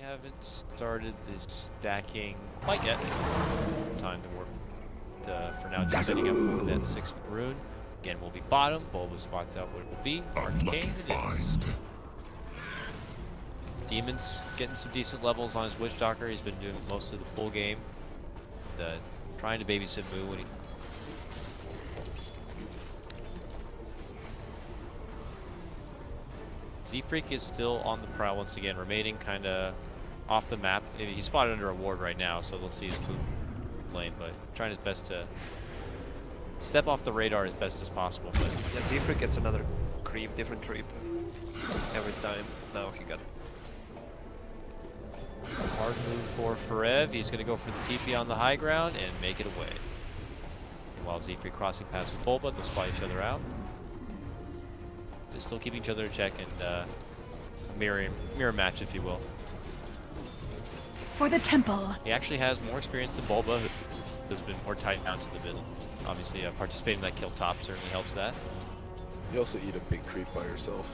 haven't started the stacking quite yet. Time to work for now, just setting up for that 6th rune. Again, we'll be bottom. Bulba spots out what it will be. Arcane it is. Demon's getting some decent levels on his Witch Doctor. He's been doing most of the full game. Trying to babysit Moo when he... Z-Freak is still on the prowl once again, remaining kind of off the map. He's spotted under a ward right now, so they'll see his move lane, but trying his best to step off the radar as best as possible. But yeah, Z-Freak gets another creep, different creep every time. Now he got hard move for Forev. He's going to go for the TP on the high ground and make it away. While Z-Freak crossing paths with Bulba, they'll spot each other out. They're still keeping each other in check and mirror match, if you will. For the temple. He actually has more experience than Bulba, who's been more tight down to the middle. Obviously, participating in that kill top certainly helps that. You also eat a big creep by yourself.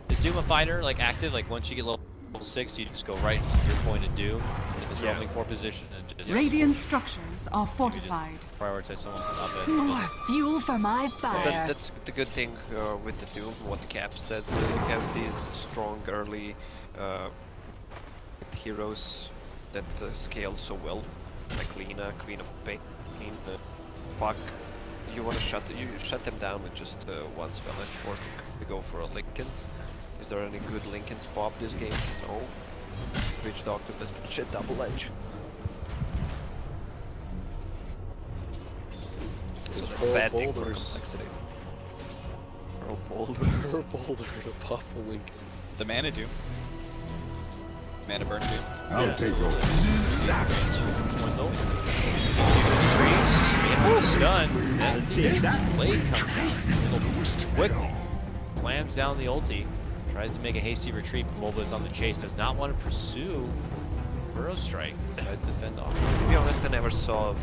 Is Doom a fighter, like active? Like once you get level 6, do you just go right into your point of Doom in this rolling 4 position and just Radiant structures are fortified. Prioritize someone up at More fuel for my fire. That's the good thing with the Doom, what Cap said. You have these strong early heroes that scale so well, like Lina, Queen of Pain, Puck. You want to shut them down with just one spell and force them to go for a Linken's. Is there any good Linken's pop this game? No. Witch Doctor, that's shit double edge. So that's bad thing for complexity. Pearl Boulder. Pearl Boulder to pop for Linken's. The mana Doom. Mana burn Doom. I'll take over. Stun. And the blade comes out. Quick. Slams down the ulti. Tries to make a hasty retreat, but Bulba is on the chase. Does not want to pursue Burrow Strike. Decides to fend off. To be honest, I never saw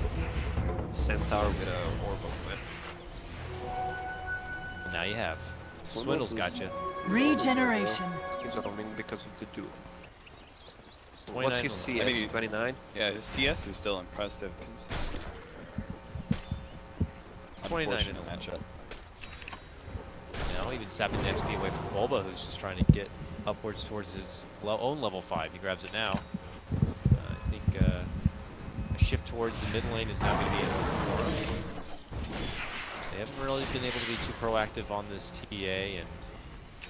Centaur with a Orb of Wind. Now you have. Swindle's got you. Regeneration. He's roaming because of the Doom. 29 What's his CS? I mean, 29? Yeah, his CS is still impressive. 29 in a matchup. Now even sapping the XP away from Bulba, who's just trying to get upwards towards his own level 5. He grabs it now. I think a shift towards the mid lane is now going to be in order for him. They haven't really been able to be too proactive on this TA and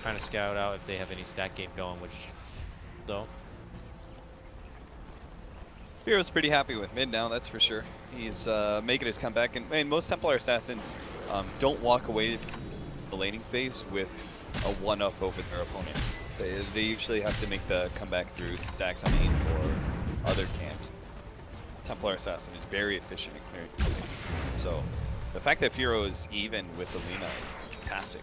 kind of scout out if they have any stack game going, which don't. Hero's pretty happy with mid now, that's for sure. He's making his comeback, and most Templar Assassins don't walk away the laning phase with a one-up over their opponent. They usually have to make the comeback through stacks on main or other camps. Templar Assassin is very efficient at clearing. So the fact that Firo is even with Alina is fantastic.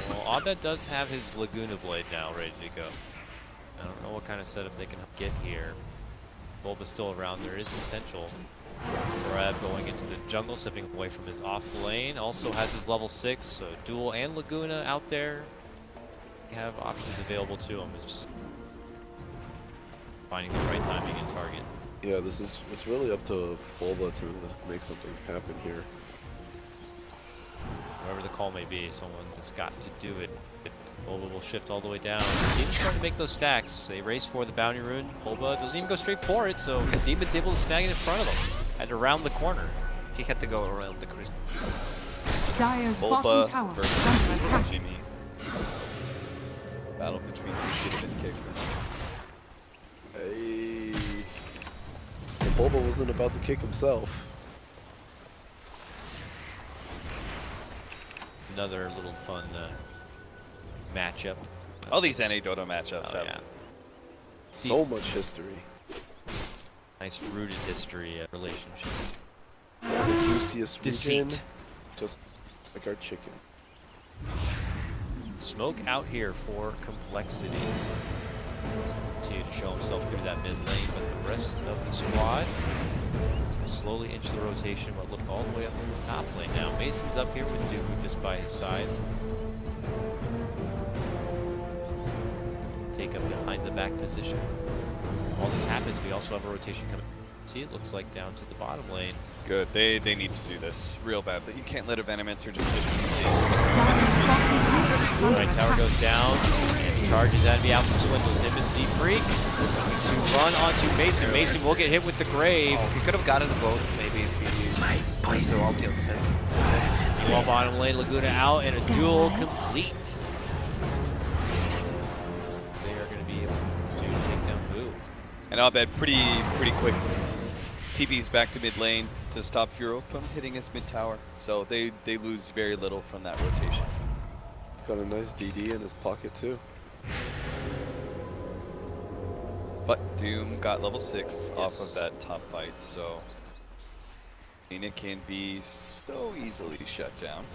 Well, Abed does have his Laguna Blade now ready to go. I don't know what kind of setup they can get here. Bulba's still around. There is potential. Brad going into the jungle, stepping away from his off lane. Also has his level 6, so Duel and Laguna out there. They have options available to him. It's just finding the right timing and target. Yeah, it's really up to Bulba to make something happen here. Whatever the call may be, someone has got to do it. Bulba will shift all the way down. Demon's trying to make those stacks. They race for the bounty rune. Bulba doesn't even go straight for it, so Demon's able to snag it in front of him. Had to round the corner. He had to go around the crystal. Dire's Bulba bottom tower versus is under attack. Jimmy. Battle between who should have been kicked. Hey. The Bulba wasn't about to kick himself. Another little fun matchup. All these NA Dota matchups have So much history. Nice rooted history relationship. The juiciest region, Deceit. just like our chicken. Smoke out here for complexity. Continue to show himself through that mid lane, but the rest of the squad slowly inch the rotation, but look all the way up to the top lane now. Mason's up here with Dooku just by his side. Take up behind the back position. While this happens, we also have a rotation coming. See, it looks like down to the bottom lane. Good. They need to do this real bad. But you can't let a Venomancer just sit. Dire's bottom tower is under Right tower attack. goes down, and the charge is enemy out from Swindles. Him and Z-Freak to run onto Mason. Mason will get hit with the grave. He could have gotten the boat maybe if he went to ulti on the center. Meanwhile, bottom lane, Laguna out, and a duel complete. They are going to be able to take down Boo. And Abed pretty quick. TP's back to mid lane to stop Furo from hitting his mid tower. So they lose very little from that rotation. He's got a nice DD in his pocket too. But Doom got level 6 off of that top fight, so Lina can be so easily shut down.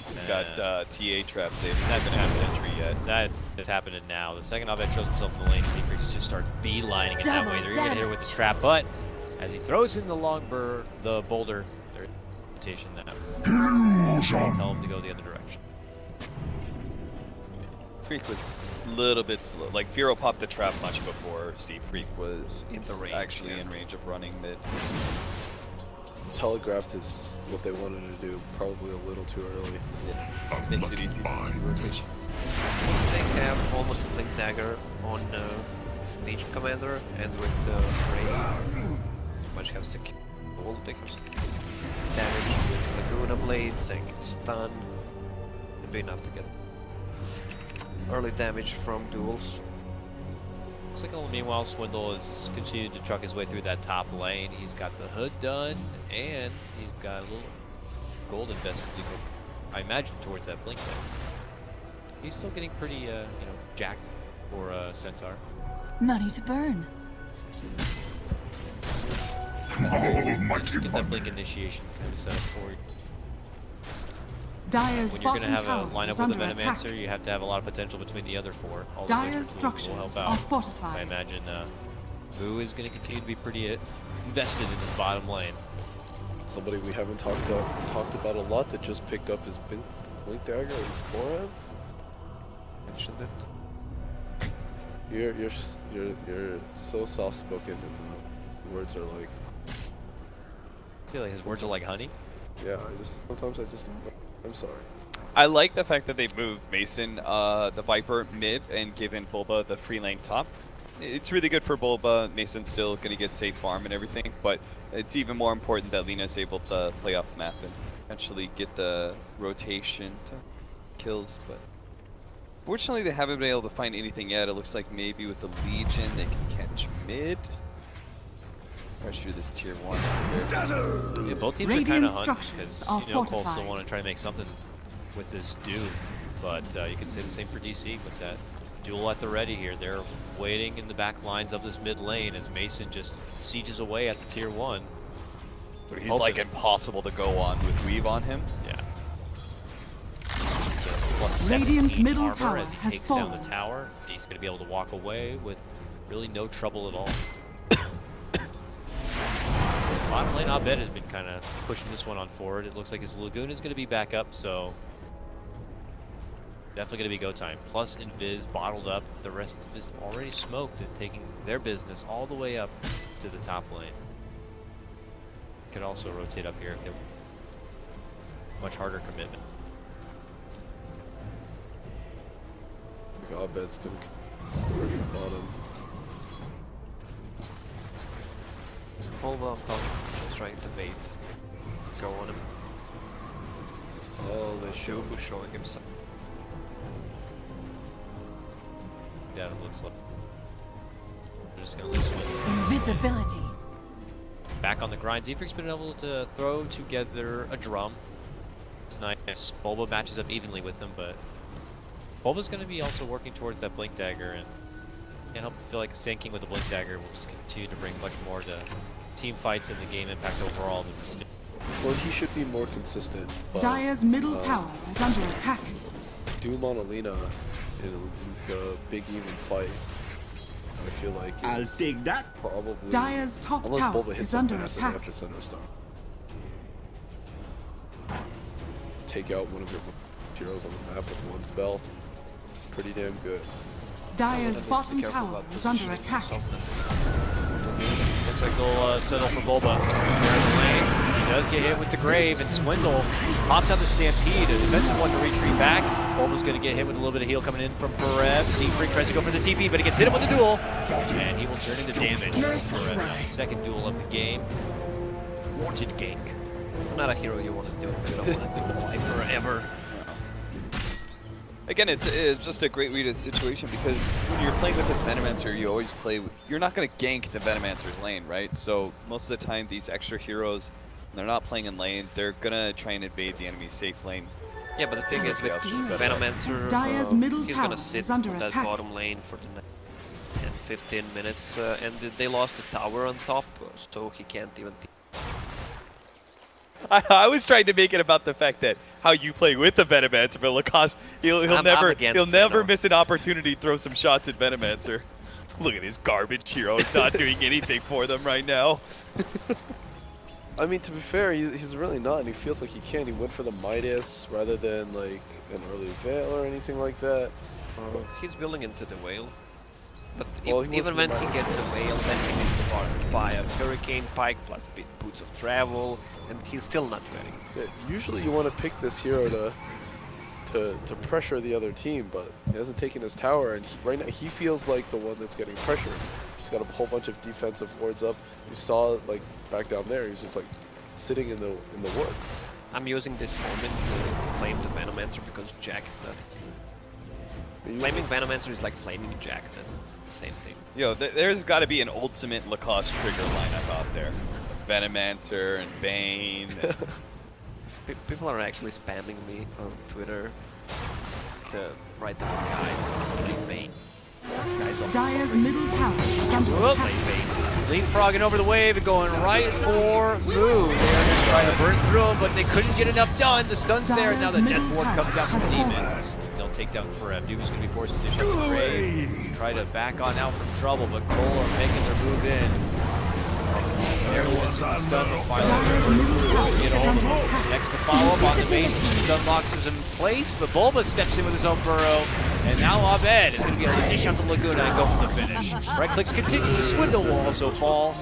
He's got TA traps. They haven't had an entry yet. That is happening now. The second Abed shows himself in the lane, Z-Freak just starts beelining it that way. They're going to hit her with the trap, but as he throws in the the boulder, there's rotation that tell him to go the other direction. Freak was a little bit slow. Like Furo popped the trap much before Freak was In the range, actually in range of running mid. Telegraphed is what they wanted to do, probably a little too early. Makes it easy to do rotations. They have almost a Blink Dagger on Legion Commander, and with Ray, much have secure ult, they have damage with Laguna Blades, and stun. It'd be enough to get early damage from duels. Looks like meanwhile Swindle has continued to truck his way through that top lane. He's got the hood done, and he's got a little gold invested to go, I imagine, towards that blink there. He's still getting pretty, you know, jacked for Centaur. Money to burn. Get that blink initiation kind of set up for you. Dire's When you're going bottom to have a tower lineup is with a under attack. Venomancer, you have to have a lot of potential between the other four. All those Dire's extra tools will structures help are out. So I fortified. imagine Boo is going to continue to be pretty invested in this bottom lane. Somebody we haven't talked about a lot that just picked up his blink dagger and his forehand. Mentioned it. You're so soft spoken, and the words are like, I feel like his words are like honey. yeah. Sometimes I'm sorry. I like the fact that they moved Mason, the Viper mid, and given Bulba the free lane top. It's really good for Bulba. Mason's still going to get safe farm and everything, but it's even more important that Lina's able to play off map and eventually get the rotation to kills. But fortunately, they haven't been able to find anything yet. It looks like maybe with the Legion they can catch mid. Pressure this tier 1 here. Yeah, both teams Radiant are kind of hunting structures because are you know Cole fortified. still want to try to make something with this Doom, but you can say the same for DC with that duel at the ready here. They're waiting in the back lines of this mid lane as Mason just sieges away at the tier 1. He's like impossible to go on with Weave on him. Yeah. Plus Radiant's 17 middle armor tower as he has takes down fallen. the tower. DC's going to be able to walk away with really no trouble at all. Bottom lane, Abed has been kind of pushing this one on forward. It looks like his Laguna is going to be back up, so definitely going to be go time. Plus Invis bottled up. The rest is already smoked and taking their business all the way up to the top lane. Could also rotate up here if they're much harder commitment. Abed's gonna work the bottom. Bulba on top, just trying to bait. Go on him. Oh, they show. Who's showing himself. Yeah, it looks like they're just going to lose one. Invisibility. Back on the grind. Z-Freak's been able to throw together a drum. It's nice. Bulba matches up evenly with him, but Bulba's going to be also working towards that Blink Dagger, and can't help but feel like Sand with the Blink Dagger will just continue to bring much more to team fights and the game impact overall than just. Well, he should be more consistent. But, Dire's middle tower is under attack. Doom on Alina in a big even fight. I feel like I'll is take that. probably Dire's top unless tower Bulba hits is a under massive attack. epicenter star. Take out one of your heroes on the map with one spell. Pretty damn good. Dire's Be bottom careful tower about is under positioning attack. yourself. Looks like they'll settle for Bulba. He's there in the lane. He does get hit with the Grave, and Swindle pops out the Stampede. A defensive one to retreat back. Bulba's going to get hit with a little bit of heal coming in from Perev. Seafreak tries to go for the TP, but he gets hit with the duel. And he will turn into damage for Perev. Now, the second duel of the game. Thwarted gank. It's not a hero you want to do. You don't want to do life forever. Again, it's just a great read of the situation because when you're playing with this Venomancer, you always play with, you're not going to gank the Venomancer's lane, right? So most of the time, these extra heroes, when they're not playing in lane, they're going to try and invade the enemy's safe lane. Yeah, but the thing is, with Venomancer, Dire's middle he's tower gonna sit is under on that attack. bottom lane for the next 10-15 minutes, and they lost the tower on top, so he can't even. I was trying to make it about the fact that how you play with the Venomancer, but Lacoste, he'll I'm never against never Venom. miss an opportunity to throw some shots at Venomancer. Look at his garbage hero, he's not doing anything for them right now. I mean, to be fair, he's really not, and he feels like he can. He went for the Midas rather than like an early Veil or anything like that. He's building into the whale. But Well, he even went when for he the gets a Midas. whale, then he needs to buy a Hurricane Pike plus Boots of Travel, and he's still not ready. Yeah, usually you want to pick this hero to pressure the other team, but he hasn't taken his tower, and right now he feels like the one that's getting pressured. He's got a whole bunch of defensive wards up. You saw like back down there, he's just like sitting in the woods. I'm using this moment to flame the Venomancer because Jack is not. Flaming Venomancer is like flaming Jack, that's the same thing. Yo, there's got to be an ultimate Lacoste trigger lineup out there. Venomancer and Bane. People are actually spamming me on Twitter to write down guys playing Bane. This guy's on Dire's middle tower is under Whoop. attack. Leapfrogging over the wave and going right for Moon. They're just trying to burn through him, but they couldn't get enough done. The stun's there, and now the Death Ward comes out from Demon. They'll take down Perev. Dude's going to be forced to dish out the Grave. Try to back on out from trouble, but coL are making their move in. They're missing the stun, but Dire's finally middle tower get a is hold under of him. attack. Next to follow up on the base, stun box is in place, but Bulba steps in with his own burrow, and now Abed is going to be able to dish out the Laguna and go for the finish. Right clicks continue, the Swindle will also fall.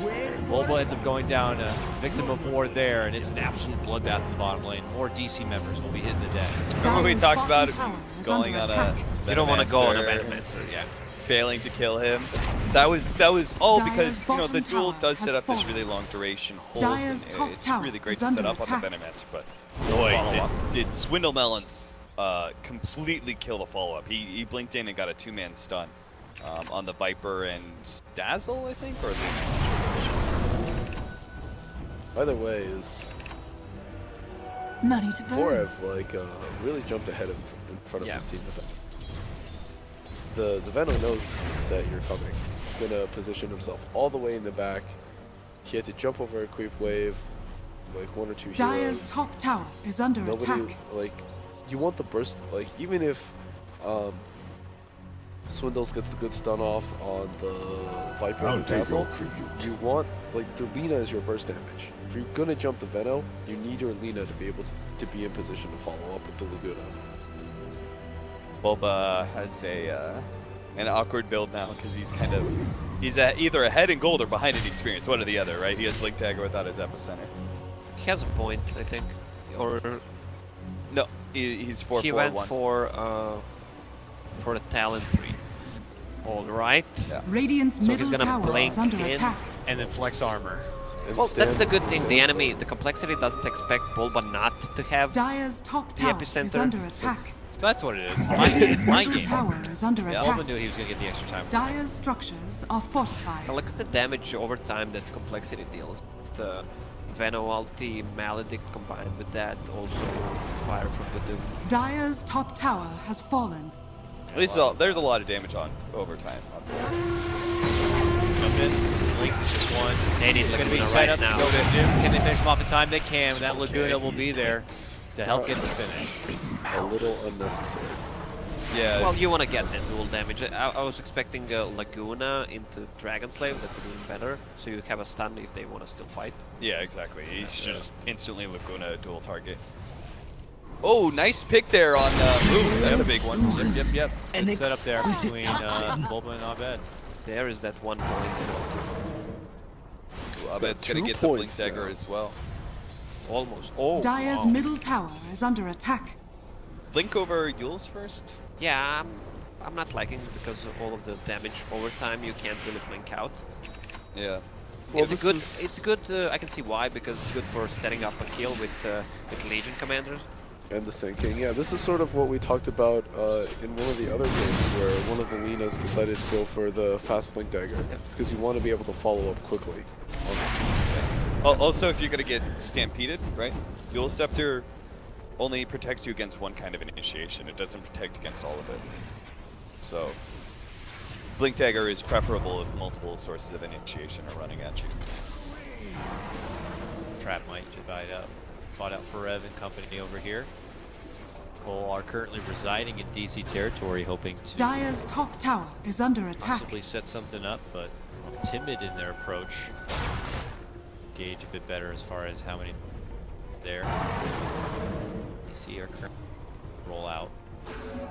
Bulba ends up going down, victim of war there, and it's an absolute bloodbath in the bottom lane. More DC members will be hitting the deck. Remember we Dire's talked bottom about tower is going under on a attack. You don't want to go on a Venomancer, Venomancer, yeah. failing to kill him. That was all Dire's because the bottom duel tower does has set up this fallen. really long duration hold. Dire's and top it's tower really great is to set under up on the attack. Venomancer, but boy, did Swindle Melons completely kill the follow-up. He blinked in and got a two-man stun on the Viper and Dazzle, I think, or Either way, is Money to burn. Forev like really jumped ahead in front of Yeah. his team with that. The Venom knows that you're coming. He's gonna position himself all the way in the back. He had to jump over a creep wave, like one or two heroes. Dire's top tower is under Nobody attack. like you want the burst, like even if Swindles gets the good stun off on the Viper I'll and take Dazzle, your tribute. you want like your Lina is your burst damage. If you're gonna jump the Veno, you need your Lina to be able to be in position to follow up with the Laguna. Bulba has an awkward build now because he's either ahead in gold or behind in experience, one or the other, right? He has Blink Dagger without his epicenter. He has a point, I think. Or No, he's 4-4-1. he went for the Talon 3. Alright. Yeah. Radiant's So he's middle gonna tower blink is under in. attack. And then flex armor. And Well, that's the stand- good thing. stand The still. enemy, the complexity doesn't expect Bulba not to have. Dire's top The tower is epicenter. under attack. So that's what it is. My game. Radiant's My middle game. tower is under Yeah, attack. Bulba knew he was going to get the extra time. Dire's structures are fortified. And look at the damage over time that complexity deals. The Veno ulti, Maledict combined with that, also fire from the Doom. Dire's top tower has fallen. There's a lot of damage on over time. Obviously. Jump in, blink, just one. They need It's going to be Laguna set right up now. to go to Jim. Can they finish him off in time? They can. That Laguna will be there to help get the finish. A little unnecessary. Yeah. Well, you want to get that dual damage. I was expecting Laguna into Dragon Slave that would be better, so you have a stun if they want to still fight. Yeah, exactly. You should just instantly Laguna dual target. Oh, nice pick there on Ooh, that's a big one. Yep. Good setup there between Bulba and Abed. There is that 1 point. Abed's So gonna 2 get the Blink points Dagger now. as well. Almost. Oh, Dire's wow. middle tower is under attack. Blink over Yule's first? Yeah, I'm not liking it because of all of the damage over time you can't really blink out. Yeah. Well, It's this good. is- It's good. I can see why, because it's good for setting up a kill with Legion commanders. And the sinking. Yeah, this is sort of what we talked about in one of the other games where one of the Linas decided to go for the fast blink dagger because you want to be able to follow up quickly. Also, if you're gonna get stampeded, right? Yule Scepter only protects you against one kind of initiation. It doesn't protect against all of it. So, Blink Dagger is preferable if multiple sources of initiation are running at you. Trap might divide up. Fought out Forev and company over here. coL are currently residing in DC territory, hoping to Dire's top tower is under attack. possibly set something up, but timid in their approach. Gauge a bit better as far as how many there. DC are currently roll out.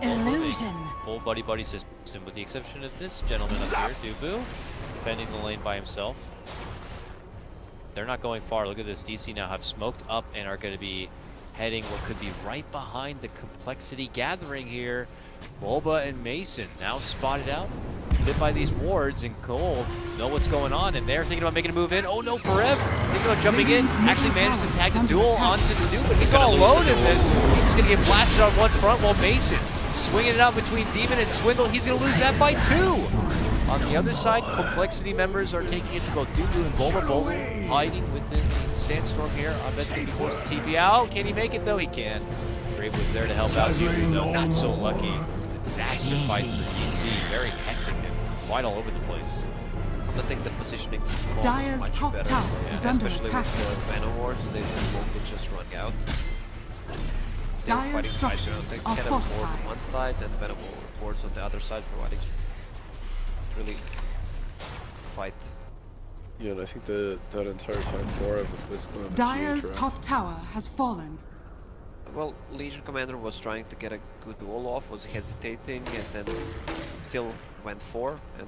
Illusion. Full buddy system, with the exception of this gentleman up here, Dubu, defending the lane by himself. They're not going far. Look at this. DC now have smoked up and are going to be heading what could be right behind the complexity gathering here. Bulba and Mason now spotted out, hit by these wards, and coL know what's going on, and they're thinking about making a move in. Oh no, Forev thinking about jumping in. Actually managed to tag the duel onto the dude, but he's all alone in this. He's just going to get blasted on one front while Mason swinging it out between Demon and Swindle. He's going to lose that by 2. On the other side, Complexity members are taking it to both Dubu and Bulba. Bulba hiding within the sandstorm here. Abed's going to be forced to TP out. Can he make it though? He can. Brave was there to help out Dubu, though not so lucky. Disaster fight for DC. Very hectic and wide all over the place. I think the positioning for Dire's much top better, tower is under especially attack. with Venom wards, they won't just run out. They're Dire's fighting structures are kind of ward fortified. on one side and Venom wards on the other side, providing really fight. Yeah, and I think that entire time Forev was basically on the Dire's TH top tower has fallen. Well, Legion Commander was trying to get a good duel off, was hesitating, and then still went for, and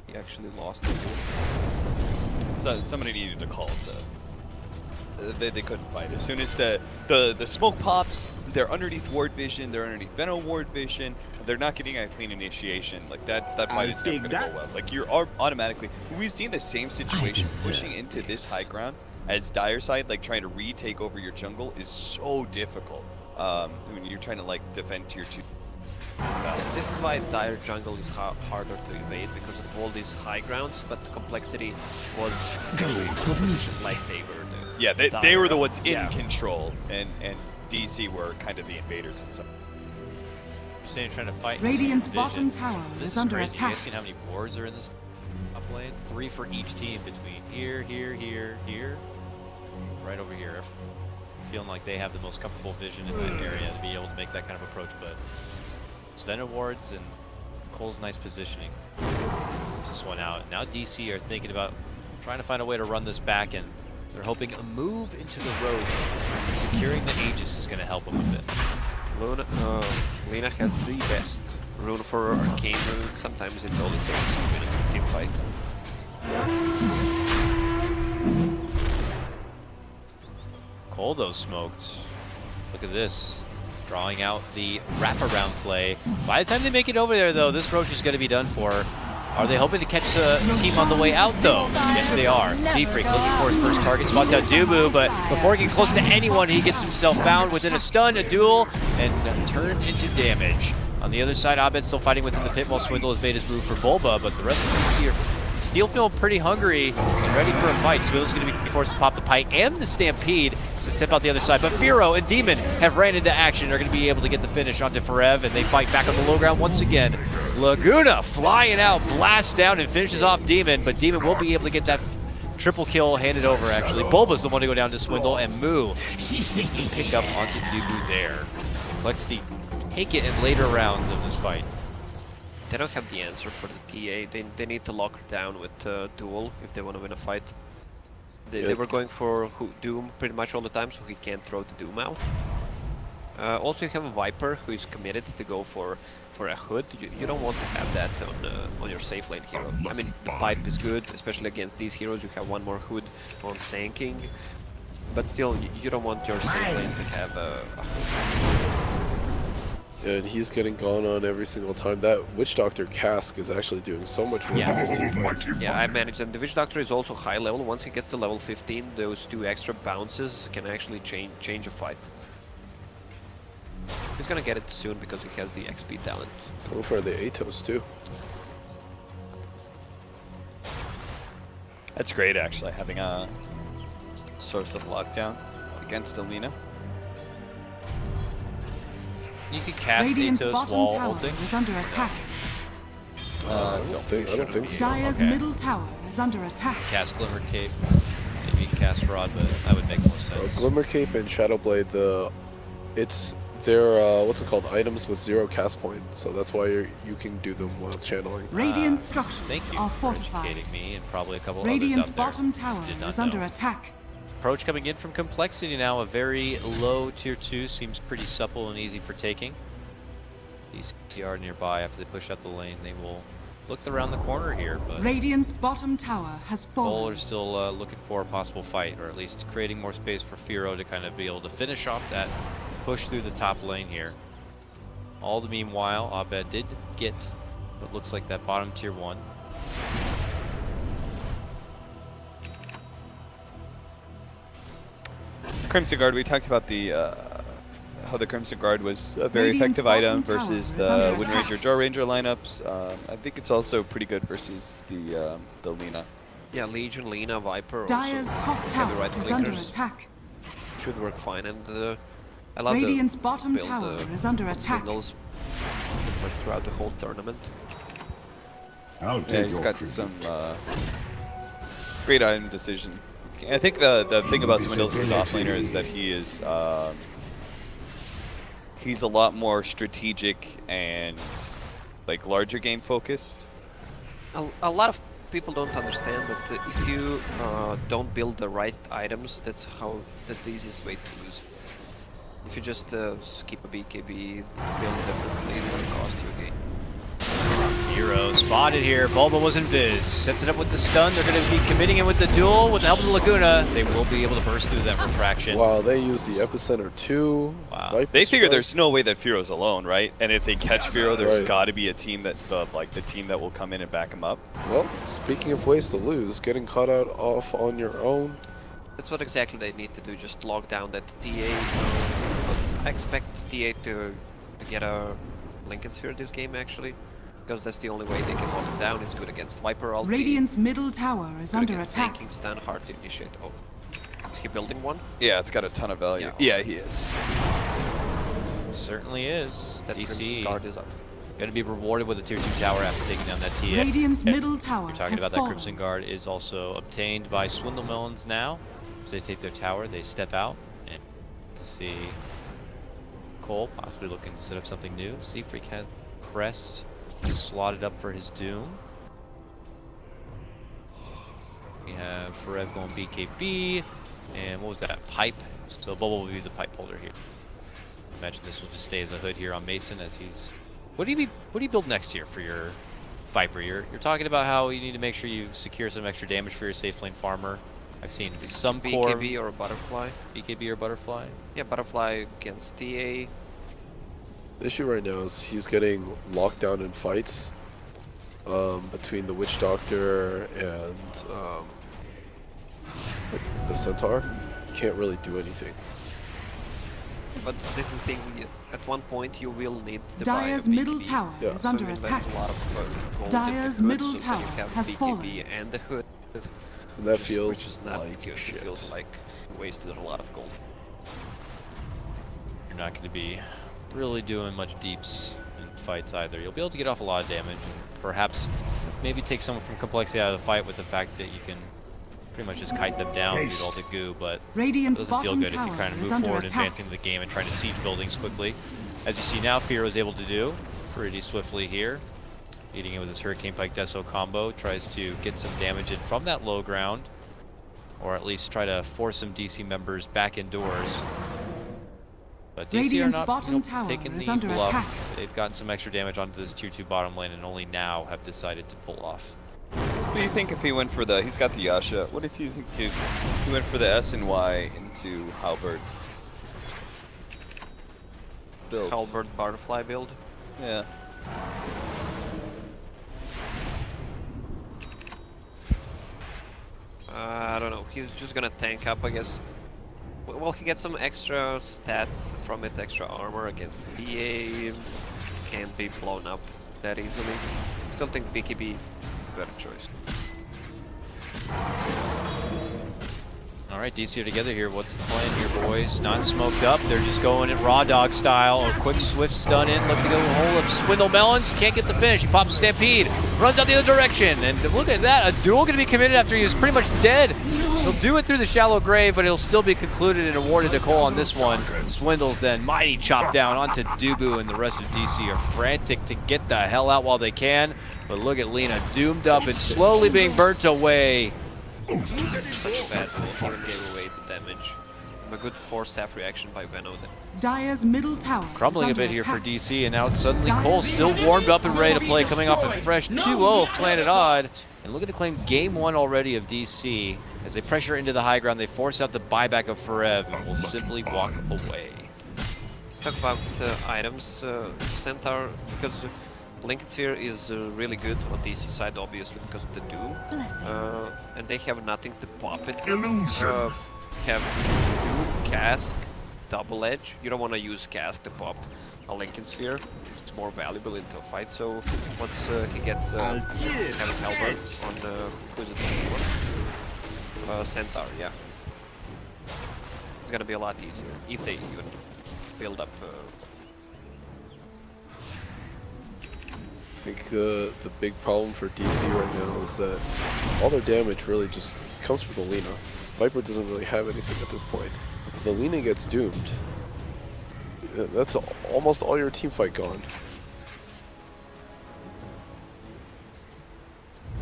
he actually lost the duel. So somebody needed to call it. They couldn't fight. As soon as the smoke pops, they're underneath ward vision, they're underneath Venom ward vision, they're not getting a clean initiation. Like that fight is never gonna go well. Like you're automatically, we've seen the same situation pushing into this high ground as Dire side, like trying to retake over your jungle is so difficult. When you're trying to like defend tier 2. This is why Dire jungle is harder to evade, because of all these high grounds, but the complexity was positioned like they were the Yeah, they were the ones in Yeah. control, and DC were kind of the invaders and stuff. Standing trying to fight. Radiant's Vision. bottom tower This is under crazy. attack. You guys seen how many wards are in this top lane? 3 for each team between here, right over here. Feeling like they have the most comfortable vision in that area to be able to make that kind of approach, but it's Venom wards and coL's nice positioning. This one out. Now DC are thinking about trying to find a way to run this back, and they're hoping a move into the road, securing the Aegis is going to help them a bit. Lina has the best rune for arcane rune. Sometimes it's all it takes to win a team fight. coL though smoked. Look at this. Drawing out the wraparound play. By the time they make it over there though, this Roach is going to be done for. Are they hoping to catch the team on the way out though? Yes they are. Seafreak looking for his first target, spots out Dubu, but before he gets close to anyone, he gets himself found within a stun, a duel, and turned into damage. On the other side, Abed still fighting within the pit while Swindle has made his move for Bulba, but the rest of the DC are still feel pretty hungry and ready for a fight. Swindle's going to be forced to pop the Pike and the Stampede to step out the other side, but Firo and Demon have ran into action. They're going to be able to get the finish onto Forev, and they fight back on the low ground once again. Laguna flying out, blasts down, and finishes off Demon, but Demon will be able to get that triple kill handed over, actually. Bulba's the one to go down to Swindle, and Moo pick up onto Dubu there. Complexity take it in later rounds of this fight. They don't have the answer for the TA. They need to lock her down with duel if they want to win a fight. They were going for Doom pretty much all the time, so he can't throw the Doom out. Also, you have a Viper who is committed to go for a hood. You don't want to have that on your safe lane hero. I mean, the pipe is good, especially against these heroes. You have one more hood on sanking, but still, you don't want your safe lane to have a hood. And he's getting gone on every single time. That Witch Doctor cask is actually doing so much work in this team fight. Yeah, I manage them. The Witch Doctor is also high level. Once he gets to level 15, those 2 extra bounces can actually change a fight. He's gonna get it soon because he has the XP talent. Going for the Atos too. That's great, actually, having a source of lockdown against Alina. You could cast Radiant's Atos bottom while tower ulting. is under attack. I don't think so. Dire's Okay. middle tower is under attack. Cast Glimmer Cape. Maybe you can cast Rod, but that would make more sense. Glimmer Cape and Shadow Blade, they're what's it called? Items with 0 cast point, so that's why you can do them while channeling. Radiant Thank structures you are for fortified. educating me and probably a couple Radiant's others out there. bottom tower Did not is under know. attack. Approach coming in from Complexity now, a very low tier 2, seems pretty supple and easy for taking. These CR nearby, after they push out the lane, they will look around the corner here, but Radiant's bottom tower has coL fallen. are still looking for a possible fight, or at least creating more space for Firo to kind of be able to finish off that push through the top lane here. All the meanwhile, Abed did get what looks like that bottom tier 1. Crimson Guard, we talked about the how the Crimson Guard was a very Radiant's effective item bottom tower versus is the under Wind attack. Ranger, Jaw Ranger lineups. I think it's also pretty good versus the Lina. Yeah, Legion, Lina, Viper. Dire's also top heavy tower right is under clickers. attack. Should work fine, and I love Radiant's the bottom build, tower is under on attack. signals pretty much throughout the whole tournament. I'll Yeah, take he's your got tribute. some great item decision. I think the thing about Swindles as an offlaner is that he is he's a lot more strategic and like larger game focused. A lot of people don't understand that if you don't build the right items, that's the easiest way to lose. If you just skip a BKB, build differently, it will cost you a game. Hero spotted here. Bulba was invis. Sets it up with the stun. They're going to be committing it with the duel. With the help of the Laguna, they will be able to burst through that refraction. Wow, they use the Epicenter too. Wow. Viper They figure Strike. there's no way that Firo's alone, right? And if they catch Firo, there's Right. got to be a team that the team that will come in and back him up. Well, speaking of ways to lose, getting caught out off on your own. That's what exactly they need to do, just lock down that TA. I expect TA to get a Lincoln Sphere this game actually, because that's the only way they can lock it down. It's good against Viper ulti. Radiant's middle tower is good under against attack. tanking, stun, hard to initiate. Oh, is he building one? Yeah, it's got a ton of value. Yeah. Yeah, he is. Certainly is. That Crimson DC Guard is up. going to be rewarded with a tier 2 tower after taking down that TA. Radiant's Yeah. middle tower You're talking has about that fallen. Crimson Guard is also obtained by Swindlemelons now. As they take their tower, they step out and see coL possibly looking to set up something new. Seafreak has Crest slotted up for his Doom. We have Forev going BKB, and what was that? Pipe. So Bubble will be the pipe holder here. Imagine this will just stay as a hood here on Mason as he's. What do you build next year for your Viper? You're talking about how you need to make sure you secure some extra damage for your safe lane farmer. I've seen some core BKB or a Butterfly. BKB or Butterfly. Yeah, Butterfly against TA. The issue right now is he's getting locked down in fights between the Witch Doctor and the Centaur. You can't really do anything. But this is the thing, at one point you will need to buy a Dire's middle BKB. tower Yeah. is So under you invest attack. a lot of gold Dire's into the middle hood, so tower you have has BKB fallen. and the hood. And that which feels is not like good. shit. It feels like wasted a lot of gold. You're not going to be really doing much deeps in fights either. You'll be able to get off a lot of damage and perhaps maybe take someone from Complexity out of the fight with the fact that you can pretty much just kite them down with all the goo, but it Radiant's doesn't feel bottom good if you tower kind of is move under forward attack. advancing the game and trying to siege buildings quickly. As you see now, Fear was able to do pretty swiftly here. Eating it with his Hurricane Pike Deso combo. Tries to get some damage in from that low ground. Or at least try to force some DC members back indoors. But DC Radiant's are not bottom tower taking is the under bluff. attack. They've gotten some extra damage onto this tier 2 bottom lane and only now have decided to pull off. What do you think if he went for the, he's got the Yasha, what if you think if he went for the S and Y into Halberd? Build. Halberd butterfly build. Yeah. I don't know. He's just gonna tank up, I guess. Well, he gets some extra stats from it, extra armor against DA. Can't be blown up that easily. Still think BKB better choice. Alright, DC are together here. What's the plan here, boys? Not smoked up. They're just going in raw dog style. A quick swift stun in. Look to go hole of Swindle Melons. Can't get the finish. He pops Stampede. Runs out the other direction. And look at that. A duel going to be committed after he was pretty much dead. He'll do it through the shallow grave, but it'll still be concluded and awarded to coL on this one. Swindles then mighty chop down onto Dubu, and the rest of DC are frantic to get the hell out while they can. But look at Lina doomed up and slowly being burnt away. Such bad he even gave away the damage. A good force staff reaction by Veno then. Dire's middle tower Crumbling a is bit under here for attack. DC, and now suddenly coL still warmed up and ready to play, coming off a fresh 2-0 of Planet Odd. And looking to claim game 1 already of DC. As they pressure into the high ground, they force out the buyback of Forev and will simply walk away. Talk about items, Centaur, because Linked Sphere is really good on DC side, obviously, because of the Doom. Blessings. And they have nothing to pop it. Have Doom, Cask, Double Edge. You don't want to use Cask to pop a Lincoln Sphere. It's more valuable into a fight. So once he gets Heaven's Halberd on who is it? Centaur, yeah. It's gonna be a lot easier if they even build up. I think the big problem for DC right now is that all their damage really just comes from the Lina. Viper doesn't really have anything at this point. If the Lina gets doomed, that's almost all your team fight gone.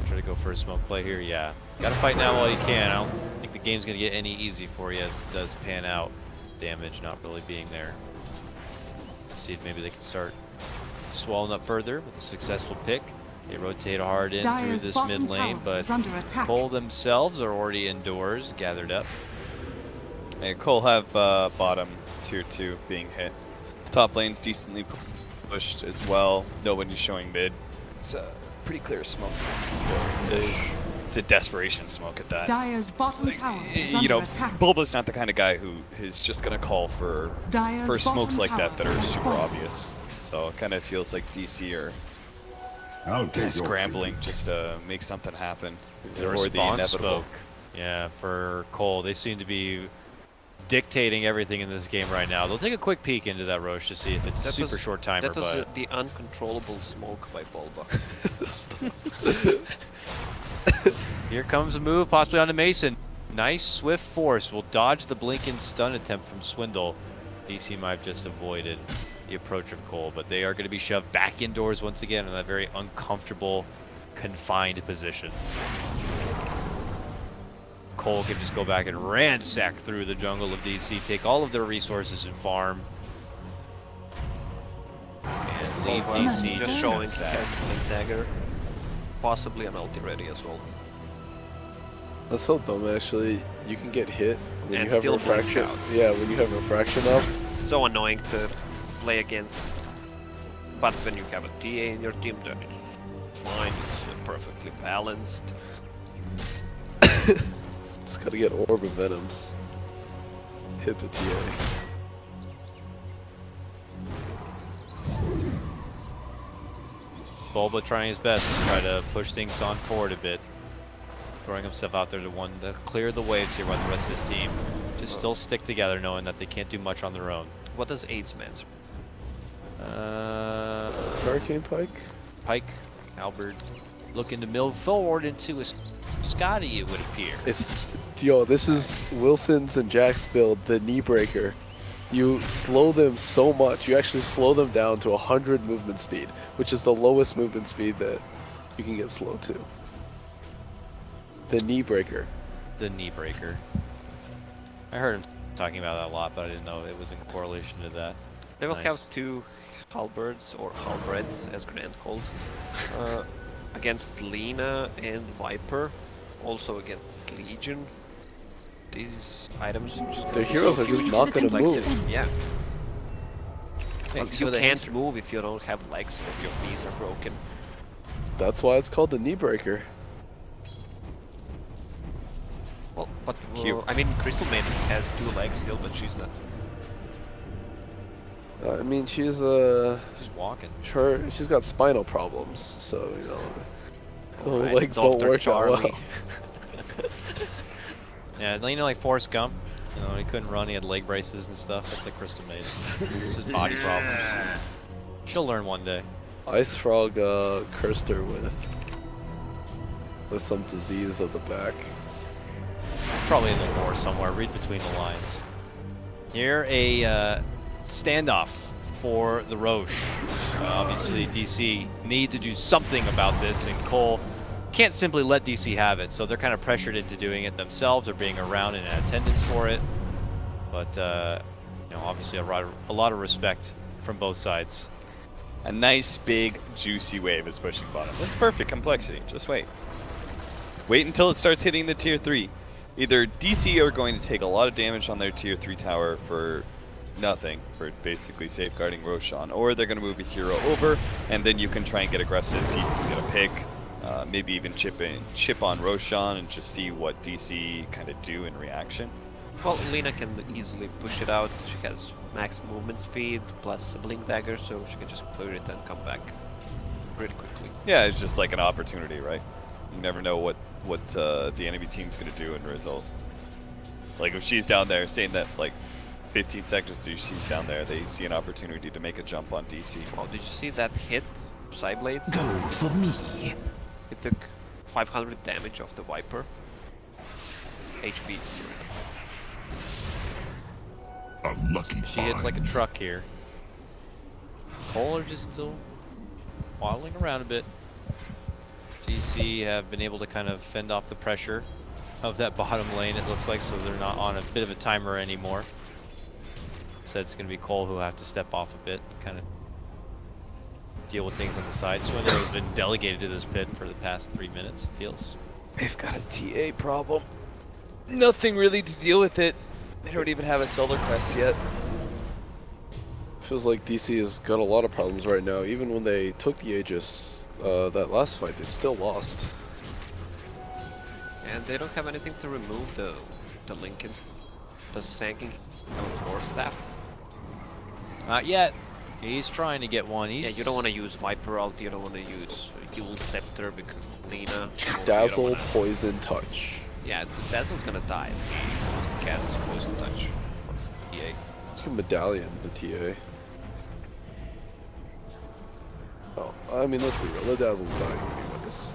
Try to go for a smoke play here, yeah. Gotta fight now while you can. I don't think the game's gonna get any easy for you as it does pan out. Damage not really being there. Let's see if maybe they can start swelling up further with a successful pick. They rotate hard in Dire's through this bottom mid lane, tower but is under attack. coL themselves are already indoors, gathered up. Yeah, coL have bottom tier 2 being hit. Top lane's decently pushed as well. Nobody's showing mid. It's a pretty clear smoke. It's a desperation smoke at that. Dire's bottom tower is You under know, attack. Bulba's not the kind of guy who is just gonna call for Dire's smokes bottom like that tower are has super fallen. obvious. So it kind of feels like DC are I'll take scrambling just to make something happen. The Avoid the response inevitable. smoke. Yeah, for coL, they seem to be dictating everything in this game right now. They'll take a quick peek into that Roche to see if it's a super short timer, That was but the uncontrollable smoke by Bulba. here comes a move, possibly onto Mason. Nice swift force will dodge the blink and stun attempt from Swindle. DC might have just avoided the approach of coL, but they are going to be shoved back indoors once again in that very uncomfortable, confined position. coL can just go back and ransack through the jungle of DC, take all of their resources and farm. And leave DC just showing he that. has Blink Dagger, possibly an ulti ready as well. That's so dumb, actually. You can get hit when And you have still blink refraction. out. Yeah, when you have refraction up. So annoying to play against, but when you have a TA in your team, then it's fine. It's perfectly balanced. Just gotta get Orb of Venoms. Hit the TA. Bulba trying his best to try to push things on forward a bit. Throwing himself out there to clear the waves here by the rest of his team. Just still stick together knowing that they can't do much on their own. What does AIDS man's? Hurricane Pike? Pike, Albert, looking to mill forward into a Scotty, it would appear. This is Wilson's and Jack's build, the knee breaker. you slow them so much. You actually slow them down to 100 movement speed, which is the lowest movement speed that you can get slowed to. The knee breaker. The knee breaker. I heard him talking about that a lot, but I didn't know it was in correlation to that. They will Nice. have 2 halberds or halbreds, as Grant calls, against Lina and Viper, also against Legion. These items just Their heroes are just not gonna move. Yeah. Hey, But see you what they can't answer. move if you don't have legs or your knees are broken. That's why it's called the knee breaker. Well, but Cute. I mean, Crystal Maiden has 2 legs still, but she's not. I mean, she's She's walking. she's got spinal problems, so you know, the Alright, legs don't Dr. work that Charlie. well. Yeah, you know, like Forrest Gump. You know, he couldn't run. He had leg braces and stuff. That's like Crystal Maiden. It's just body problems. She'll learn one day. Ice Frog cursed her with some disease of the back. It's probably in the lore somewhere. Read between the lines. Here, a standoff for the Roche. Obviously, DC need to do something about this, and coL can't simply let DC have it, so they're kind of pressured into doing it themselves or being around and in attendance for it. But, you know, obviously a lot of respect from both sides. A nice, big, juicy wave is pushing bottom. That's perfect complexity. Just wait. Wait until it starts hitting the tier 3. Either DC are going to take a lot of damage on their tier 3 tower for nothing, for basically safeguarding Roshan, or they're going to move a hero over, and then you can try and get aggressive, see if you can get a pick, maybe even chip on Roshan and just see what DC kind of do in reaction. Well, Lina can easily push it out. She has max movement speed plus a blink dagger, so she can just clear it and come back pretty quickly. Yeah, it's just like an opportunity, right? You never know what the enemy team's going to do in result. Like if she's down there, saying that like 15 seconds she's down there, they see an opportunity to make a jump on DC. Oh, did you see that hit? Psyblades? Go for me. It took 500 damage off the Viper. HP. Unlucky She hits like a truck here. coL are just still waddling around a bit. DC have been able to kind of fend off the pressure of that bottom lane, it looks like, so they're not on a bit of a timer anymore. Instead, it's going to be coL who have to step off a bit, kind of deal with things on the side. Swindle has been delegated to this pit for the past 3 minutes, it feels. They've got a TA problem. Nothing really to deal with it. They don't even have a solar crest yet. Feels like DC has got a lot of problems right now. Even when they took the Aegis, that last fight, they still lost. And they don't have anything to remove the Lincoln. Does Sanking have a Force Staff? Not yet. He's trying to get one. Yeah, you don't want to use Viper ult, you don't want to use Yule Scepter because Lina. Dazzle, Poison, Touch. Yeah, Dazzle's gonna die if he casts Poison Touch. TA. It's a medallion, the TA. Oh, I mean, let's be real. The Dazzle's dying anyways.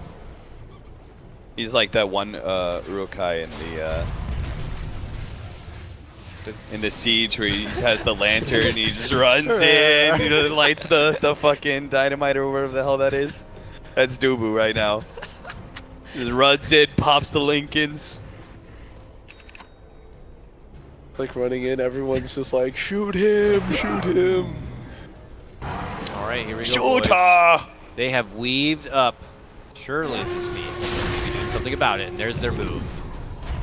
He's like that one Urukai in the siege where he has the lantern and he just runs in, you know, lights the fucking dynamite or whatever the hell that is. That's Dubu right now. Just runs in, pops the Lincolns. Like running in, everyone's just like, shoot him, shoot him. Alright, here we go, boys. Shooter! They have weaved up. Surely this means they're going to be doing something about it, and there's their move.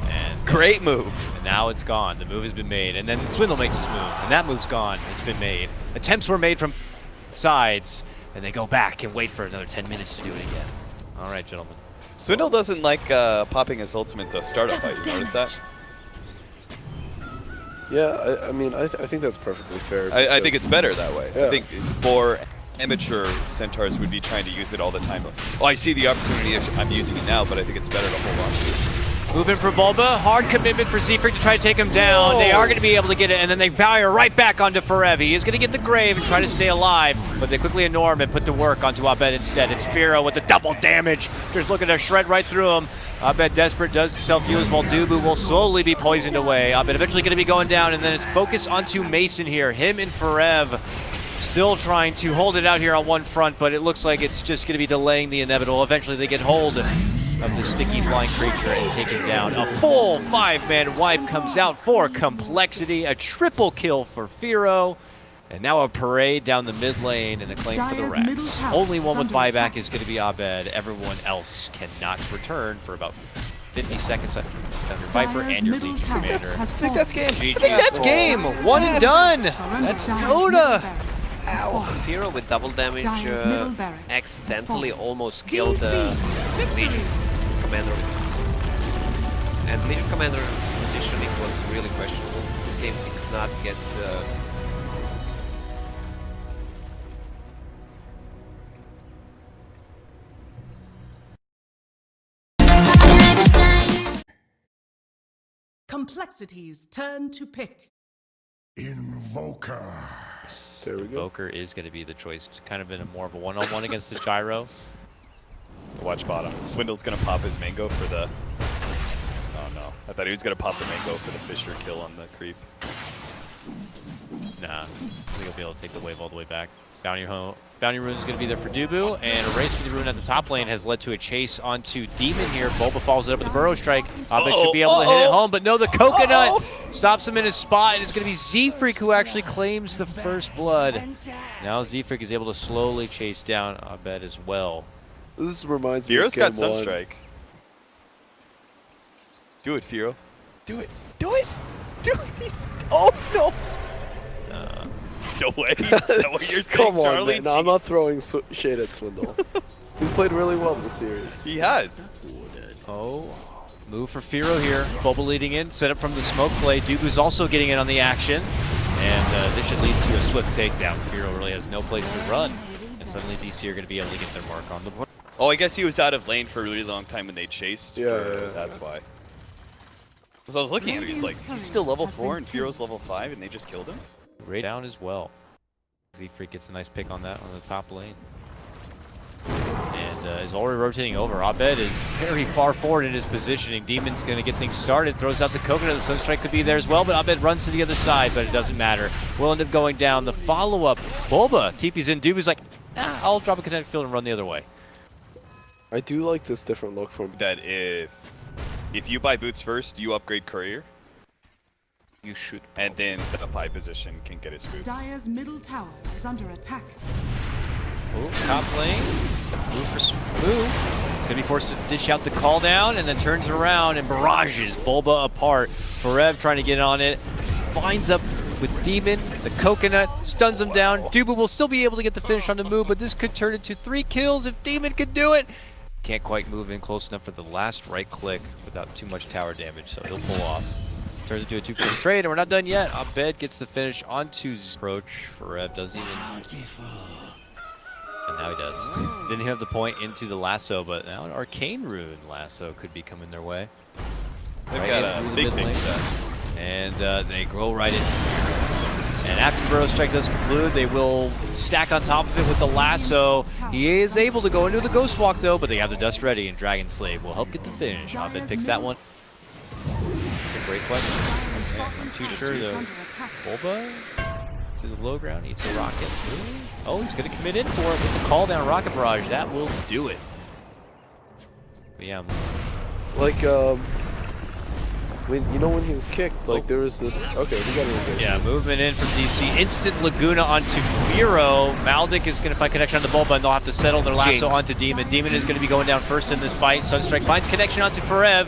And Great move. And now it's gone. The move has been made. And then Swindle makes his move. And that move's gone. It's been made. Attempts were made from sides. And they go back and wait for another 10 minutes to do it again. All right, gentlemen. Swindle doesn't like popping his ultimate to start a fight. You notice that? Yeah, I mean, I think that's perfectly fair. I think it's better that way. Yeah. I think for amateur centaurs would be trying to use it all the time. Oh, I see the opportunity. I'm using it now, but I think it's better to hold on to it. Moving for Bulba, hard commitment for Zfreak to try to take him down. Whoa. They are going to be able to get it, and then they fire right back onto forev. He is going to get the grave and try to stay alive, but they quickly ignore him and put the work onto Abed instead. It's Firo with the double damage, just looking to shred right through him. Abed desperate, does self-use while Dubu will slowly be poisoned away. Abed eventually going to be going down, and then it's focus onto Mason here. Him and forev still trying to hold it out here on one front, but it looks like it's just going to be delaying the inevitable. Eventually they get hold of the sticky flying creature and take it down. A full 5-man wipe comes out for Complexity, a triple kill for Firo, and now a parade down the mid lane and a claim for the Rex. Only one with buyback is going to be Abed. Everyone else cannot return for about 50 seconds under Viper and your Legion Commander. I think that's game. I think that's game. One and done. That's Dota. Ow. Firo with double damage accidentally almost killed the Legion Commander. And Legion Commander positioning was really questionable. This game did not get Complexity's turn to pick. Invoker. There we go. Invoker is going to be the choice. It's kind of been more of a one-on-one against the Gyro. Watch bottom. Swindle's gonna pop his mango for the... Oh no. I thought he was gonna pop the mango for the Fisher kill on the creep. Nah. I think he'll be able to take the wave all the way back. Bounty Rune is going to be there for Dubu, and a race for the Rune at the top lane has led to a chase onto Demon here. Bulba follows it up with a Burrow Strike. Abed should be able to hit it home, but no, the Coconut stops him in his spot, and it's going to be Zfreak who actually claims the first blood. Now Zfreak is able to slowly chase down Abed as well. This reminds me Firo's of Game got 1. Sunstrike. Do it, Firo. Do it. Do it. Do it. Oh no. No way. Is that what you're saying, Come on, Charlie? man. No, I'm not throwing shade at Swindle. He's played really well in the series. He has. Oh, move for Firo here. Bulba leading in, set up from the smoke play. Dubu's also getting in on the action, and this should lead to a swift takedown. Firo really has no place to run, and suddenly DC are going to be able to get their mark on the board. Oh, I guess he was out of lane for a really long time when they chased. Yeah. That's why. Because I was looking at him, he's like, he's still level 4 and Firo's level 5, and they just killed him? Right down as well. Zfreak gets a nice pick on that on the top lane. And is already rotating over. Abed is very far forward in his positioning. Demon's going to get things started. Throws out the Coconut. The Sunstrike could be there as well, but Abed runs to the other side, but it doesn't matter. We'll end up going down. The follow-up, Bulba TP's in. Dubu's like, nah, I'll drop a kinetic field and run the other way. I do like this different look from... That if you buy boots first, you upgrade Courier. You should. And then the 5 position can get his boots. Dire's middle tower is under attack. Oh, top lane. Move for Smooth. He's going to be forced to dish out the call down and then turns around and barrages Bulba apart. forev trying to get on it. Lines up with Demon, the Coconut, stuns him down. Dubu will still be able to get the finish on the move, but this could turn into 3 kills if Demon could do it. Can't quite move in close enough for the last right click without too much tower damage, so he'll pull off. Turns into a 2-for trade, and we're not done yet. Abed gets the finish onto approach. forev doesn't even... And now he does. Didn't have the point into the lasso, but now an Arcane Rune lasso could be coming their way. They've Right got a big set. And they grow right in. And after the Burrow Strike does conclude, they will stack on top of it with the lasso. He is able to go into the Ghost Walk though, but they have the Dust ready, and Dragon Slave will help get the finish. Abed picks that one. That's a great question. I'm too sure though. Bulba to the low ground, eats a rocket. Oh, he's going to commit in for it with the call down rocket barrage. That will do it. But yeah. Like, when he was kicked, like there was this. Okay, we got it. Yeah, movement in from DC. Instant Laguna onto Firo. Maldic is going to find connection on the Bulba, and they'll have to settle their lasso onto Demon. Demon is going to be going down first in this fight. Sunstrike finds connection onto forev.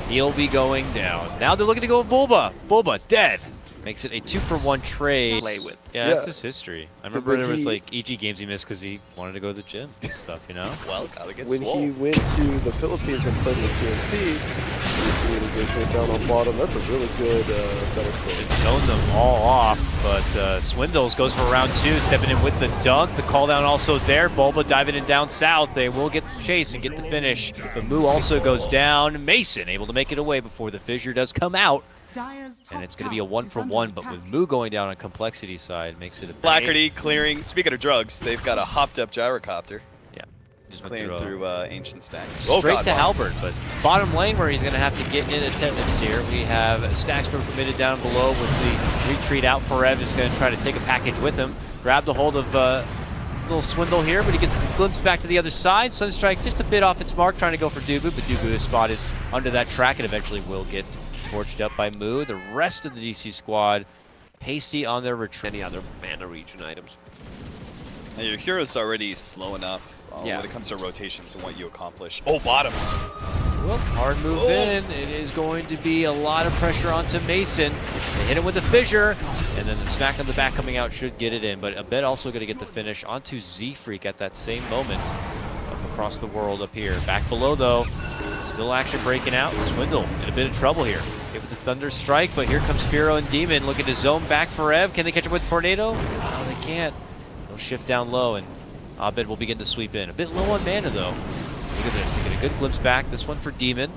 He'll be going down. Now they're looking to go with Bulba. Bulba dead. Makes it a 2-for-1 trade. Play with. Yeah, Yeah. this is history. I remember when there was he- like EG games he missed because he wanted to go to the gym and stuff, you know? Well, gotta get When swole. he went to the Philippines and played with TNC, he engagement down on bottom. That's a really good setup It stage. zoned them all off, but Swindles goes for round 2, stepping in with the dunk. The call down also there. Bulba diving in down south. They will get the chase and get the finish. But Moo also goes down. Mason able to make it away before the fissure does come out. Dire's top And it's going to be a tower is 1-for-1, under but with attack. Moo going down on complexity side, makes it a Blackguardy clearing. Speaking of drugs, they've got a hopped up gyrocopter Yeah, just went clearing through, through Ancient Stack. straight to Halberd, but bottom lane where he's going to have to get in attendance here. We have Stackstorm committed down below with the retreat out. Forev is going to try to take a package with him. Grabbed a hold of little Swindle here, but he gets a glimpse back to the other side. Sunstrike just a bit off its mark, trying to go for Dubu, but Dubu is spotted under that track and eventually will get torched up by Moo. The rest of the DC squad hasty on their retreat. Any other mana region items? Now, your hero's already slow enough Yeah. when it comes to rotations and what you accomplish. Oh, bottom. Well, hard move in. It is going to be a lot of pressure onto Mason. They hit him with the fissure, and then the smack on the back coming out should get it in. But Abed also going to get the finish onto Z-Freak at that same moment. Up across the world up here. Back below, though, still action breaking out. Swindle in a bit of trouble here. Hit with the Thunder Strike, but here comes Firo and Demon looking to zone back for Ev. Can they catch him with Tornado? No, they can't. They'll shift down low, and Abed will begin to sweep in. A bit low on mana, though. Look at this, they get a good glimpse back. This one for Demon.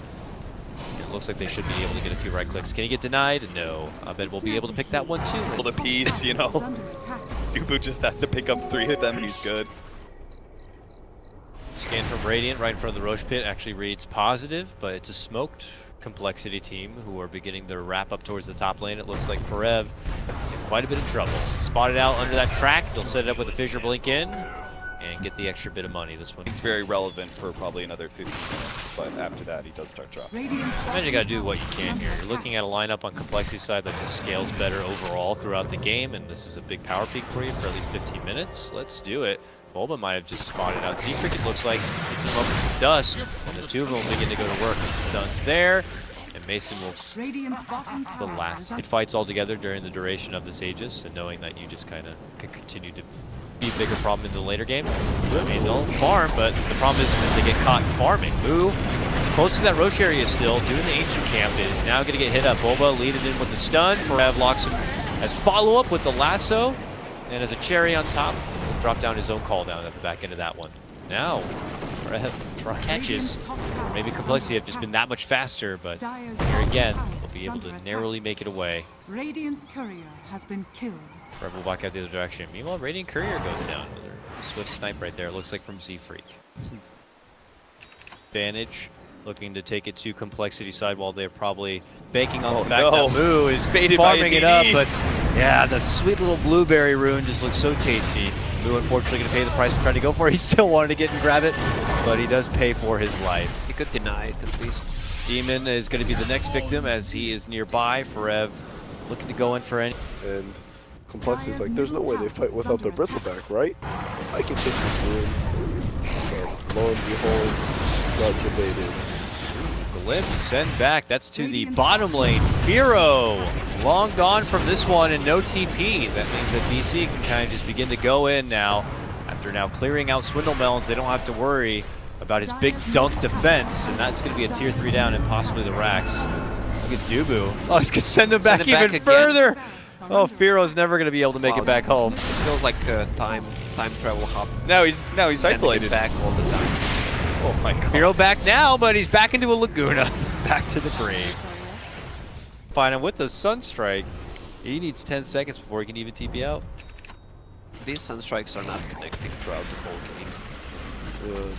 It looks like they should be able to get a few right clicks. Can he get denied? No. Abed will be able to pick that one too. Pull the piece, you Is know. under attack. Dubu just has to pick up 3 of them and he's good. Scan from Radiant right in front of the Roche pit actually reads positive, but it's a smoked complexity team who are beginning their wrap up towards the top lane. It looks like Forev is in quite a bit of trouble. Spotted out under that track. They'll set it up with a fissure blink in and get the extra bit of money. This one. He's very relevant for probably another 15 minutes, but after that he does start dropping. Radiant's Imagine you gotta do bottom what you tower can is here. under You're looking at a lineup on complexity side that just scales better overall throughout the game, and this is a big power peak for you for at least 15 minutes. Let's do it. Bulba might have just spotted out Z-Freak, it looks like. It's him up with the dust, and the two of them begin to go to work. Stuns there, and Mason will Radiant's bottom the tower last. is It under fights all together during the duration of this Aegis, and knowing that you just kind of can continue to be a bigger problem in the later game. I mean, they'll farm, but the problem is that they get caught farming. Moo, close to that Roche area still, doing the ancient camp, is now going to get hit up. Bulba leading in with the stun. Forev locks him as follow-up with the lasso, and as a cherry on top, he'll drop down his own call down at the back end of that one. Now, Forev catches. Radiant's top tower Maybe is complexity under have just been attack. that much faster, but Dire's here bottom again, tower they'll be is able under to attack. narrowly make it away. Radiant's courier has been killed. Forever will back out the other direction. Meanwhile, Radiant Courier goes down. Another swift snipe right there. It looks like from Z-Freak. Advantage, looking to take it to complexity side while they're probably banking on the fact no. that Moo is Baited by farming a it up. DD. But yeah, the sweet little blueberry rune just looks so tasty. Moo unfortunately going to pay the price for trying to go for it. He still wanted to get and grab it, but he does pay for his life. He could deny it at least. Demon is going to be the next victim as he is nearby. Forev looking to go in for any. And Complexity's like, there's no way they fight without their bristleback, right? I can take this room. But lo and behold, got debated. Glimpse, send back. That's to the bottom lane. Firo, long gone from this one and no TP. That means that DC can kind of just begin to go in now. After now clearing out Swindle Melons, they don't have to worry about his big dunk defense, and that's going to be a tier 3 down and possibly the racks. Look at Dubu. Oh, he's going to send him back him back even again. further. Barracks are Oh, under Firo's never going to be able to make it back home. It feels like a time travel hub. Now he's Sending him isolated. back all the time. Oh my god. Firo back now, but he's back into a Laguna. Back to the grave. Find him with the Sunstrike. He needs 10 seconds before he can even TP out. These Sunstrikes are not connecting throughout the whole game.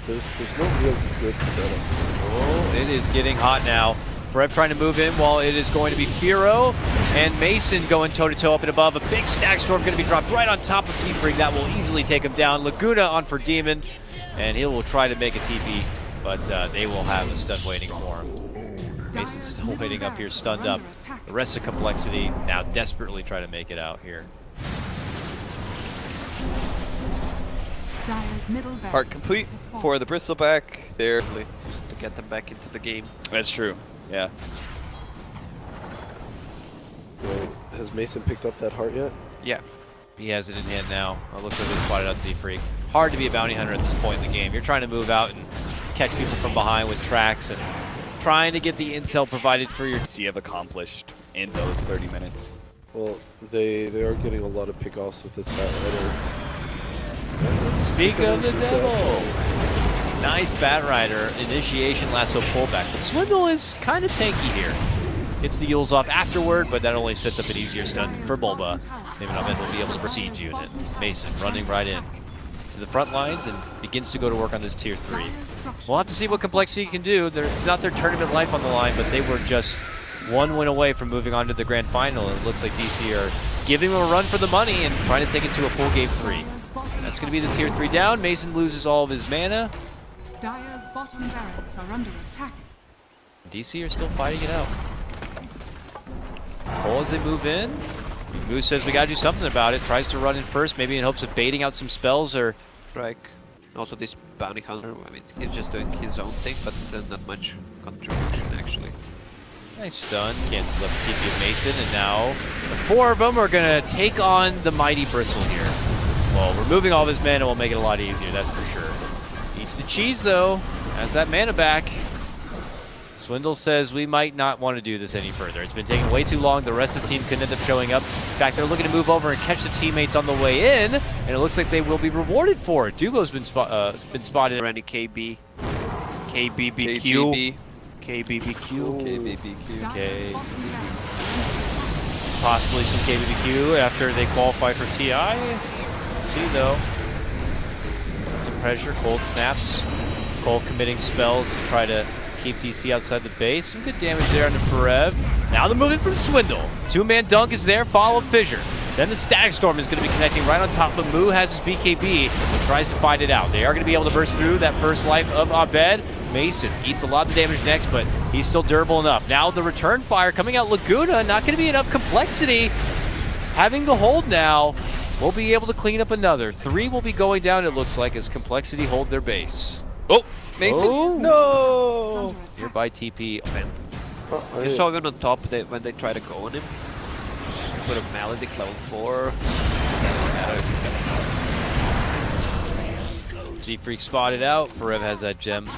There's no real good setup. Oh, it is getting hot now. Forev trying to move in while it is going to be Firo and Mason going toe-to-toe up and above. A big stack storm going to be dropped right on top of Z-Freak. That will easily take him down. Laguna on for Demon, and he will try to make a TP, but they will have a stun waiting for him. Mason's still waiting up here, stunned up. The rest of Complexity now desperately try to make it out here. Dire's middle Part barracks complete has fallen. for the Bristleback. There. To get them back into the game. That's true. Yeah. Right. Has Mason picked up that heart yet? Yeah. He has it in hand now. It looks like they spotted out Z-Freak. Hard to be a bounty hunter at this point in the game. You're trying to move out and catch people from behind with tracks and trying to get the intel provided for your you have accomplished in those 30 minutes. Well, they are getting a lot of pickoffs with this Bat Rider. Speak of the devil. Nice Bat Rider initiation lasso pullback. The Swindle is kind of tanky here. Hits the Yules off afterward, but that only sets up an easier stun for Bulba. Maybe not will be able to proceed unit. Mason running right in to the front lines and begins to go to work on this tier 3. We'll have to see what Complexity can do. It's not their tournament life on the line, but they were just one win away from moving on to the grand final. And it looks like DC are giving them a run for the money and trying to take it to a full game 3. That's going to be the tier 3 down. Mason loses all of his mana. Dire's bottom barracks are under attack. DC are still fighting it out. coL as they move in. Moose says we gotta do something about it. Tries to run in first, maybe in hopes of baiting out some spells or... Strike. Also this bounty hunter, I mean, he's just doing his own thing, but not much contribution actually. Nice stun, cancels up the TP of Mason, and now the 4 of them are gonna take on the mighty Bristle here. Well, removing all of his mana will make it a lot easier, that's for sure. Eats the cheese though, has that mana back. Swindle says we might not want to do this any further. It's been taking way too long. The rest of the team couldn't end up showing up. In fact, they're looking to move over and catch the teammates on the way in, and it looks like they will be rewarded for it. Dugo's been spotted. Randy KB. KBBQ. KBBQ. Okay. Possibly some KBBQ after they qualify for TI. Let's see though. Some pressure. coL snaps. coL committing spells to try to keep DC outside the base. Some good damage there on the Forev. Now the movement from Swindle. 2-man dunk is there, followed Fissure. Then the Stag Storm is going to be connecting right on top of Moo, has his BKB, and tries to fight it out. They are going to be able to burst through that first life of Abed. Mason eats a lot of the damage next, but he's still durable enough. Now the return fire coming out Laguna, not going to be enough Complexity. Having the hold now, we'll be able to clean up another. 3 will be going down, it looks like, as Complexity hold their base. Oh, Mason, Oh. no! Nearby TP. You saw him on top when they try to go on him. Put a Maledict level 4. Z-Freak spotted out. Forev has that gem.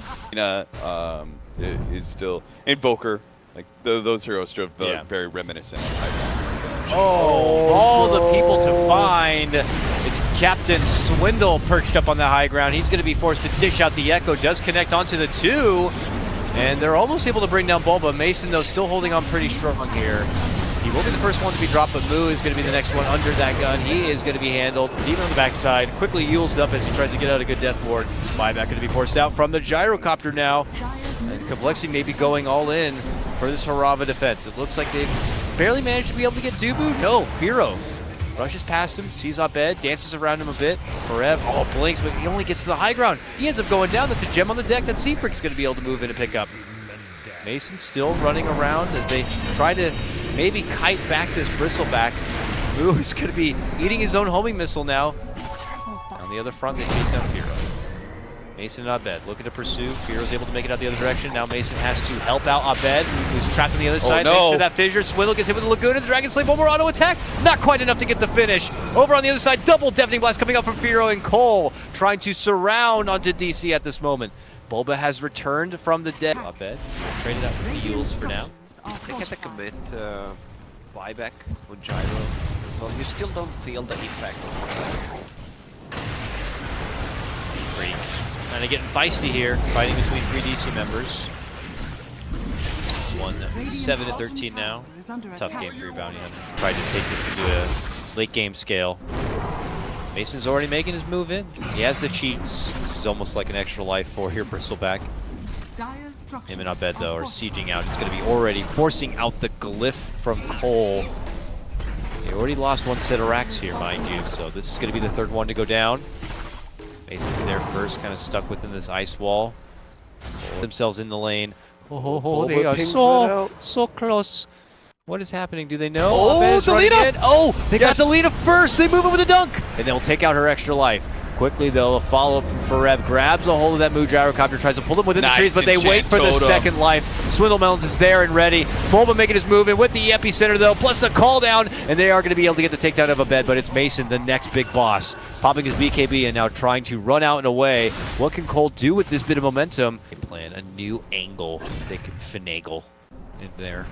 Is still Invoker. Like those heroes still very reminiscent of Hydra. Oh, all the people to find. It's Captain Swindle perched up on the high ground. He's going to be forced to dish out the Echo. Does connect onto the 2. And they're almost able to bring down Bulba. Mason, though, still holding on pretty strong here. He will be the first one to be dropped, but Moo is going to be the next one under that gun. He is going to be handled. Even on the backside. Quickly Yulesed up as he tries to get out a good death ward. Buyback going to be forced out from the gyrocopter now. And Complexity may be going all in for this Harava defense. It looks like they've barely managed to be able to get Dubu. No, Firo rushes past him, sees Abed, dances around him a bit. Forev, blinks, but he only gets to the high ground. He ends up going down. That's a gem on the deck that Z-Freak's going to be able to move in and pick up. Mason still running around as they try to maybe kite back this Bristleback. Moo is going to be eating his own homing missile now. On the other front, they chase down Firo. Mason and Abed looking to pursue. Firo's able to make it out the other direction. Now Mason has to help out Abed, who's trapped on the other side. No. Into that fissure. Swindle gets hit with the Laguna. The Dragon Slave, one more auto attack. Not quite enough to get the finish. Over on the other side, double Deafening Blast coming out from Firo, and coL trying to surround onto DC at this moment. Bulba has returned from the dead. Abed traded out for the Yules for now. They get a commit buyback on Gyro. So you still don't feel the impact of Z-Freak kind of getting feisty here, fighting between 3 DC members. 7-13 now. Tough game for your bounty hunter. Tried to take this into a late game scale. Mason's already making his move in. He has the cheats. This is almost like an extra life for your Bristleback. Him and Abed though are sieging out. It's going to be already forcing out the glyph from coL. They already lost 1 set of racks here, mind you. So this is going to be the 3rd one to go down. Mason's there first, kind of stuck within this ice wall. Themselves in the lane. Oh, they are so close. What is happening? Do they know? Oh, Abed is running Delita! in. Oh, they got Yes. Delita first. They move it with a dunk. And they'll take out her extra life. Quickly though, a follow-up from Forev, grabs a hold of that Moo gyrocopter, tries to pull him within the Nice trees, but they wait for the enchant totem. second life. Swindlemelons is there and ready. Bulba making his move in with the epicenter though, plus the call down, and they are going to be able to get the takedown of a bed, but it's Mason, the next big boss, popping his BKB and now trying to run out and away. What can coL do with this bit of momentum? They plan a new angle they can finagle in there.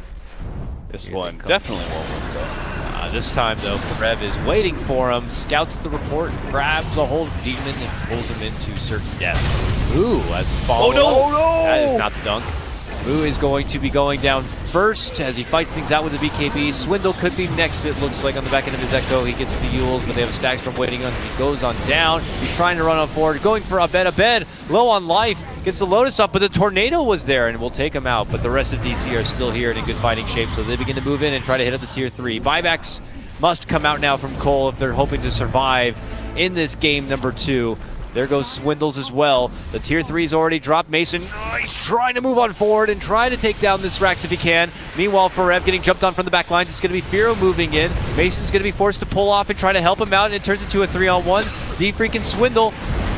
This Here one they come. definitely won't work though. This time though, Forev is waiting for him, scouts the report, grabs a hold of Demon and pulls him into certain death. Ooh, as the follow. Oh, no! That is not the dunk. Moo is going to be going down first as he fights things out with the BKB. Swindle could be next, it looks like, on the back end of his Echo. He gets the Yules, but they have a Stack Storm waiting on him. He goes on down. He's trying to run on forward, going for a bed, low on life. Gets the Lotus up, but the Tornado was there and will take him out. But the rest of DC are still here and in good fighting shape, so they begin to move in and try to hit up the tier 3. Buybacks must come out now from coL if they're hoping to survive in this game number 2. There goes Swindles as well. The tier 3's already dropped. Mason, he's trying to move on forward and try to take down this Rax if he can. Meanwhile, Forev getting jumped on from the back lines. It's going to be Firo moving in. Mason's going to be forced to pull off and try to help him out, and it turns into a 3-on-1. Z-Freak and Swindle,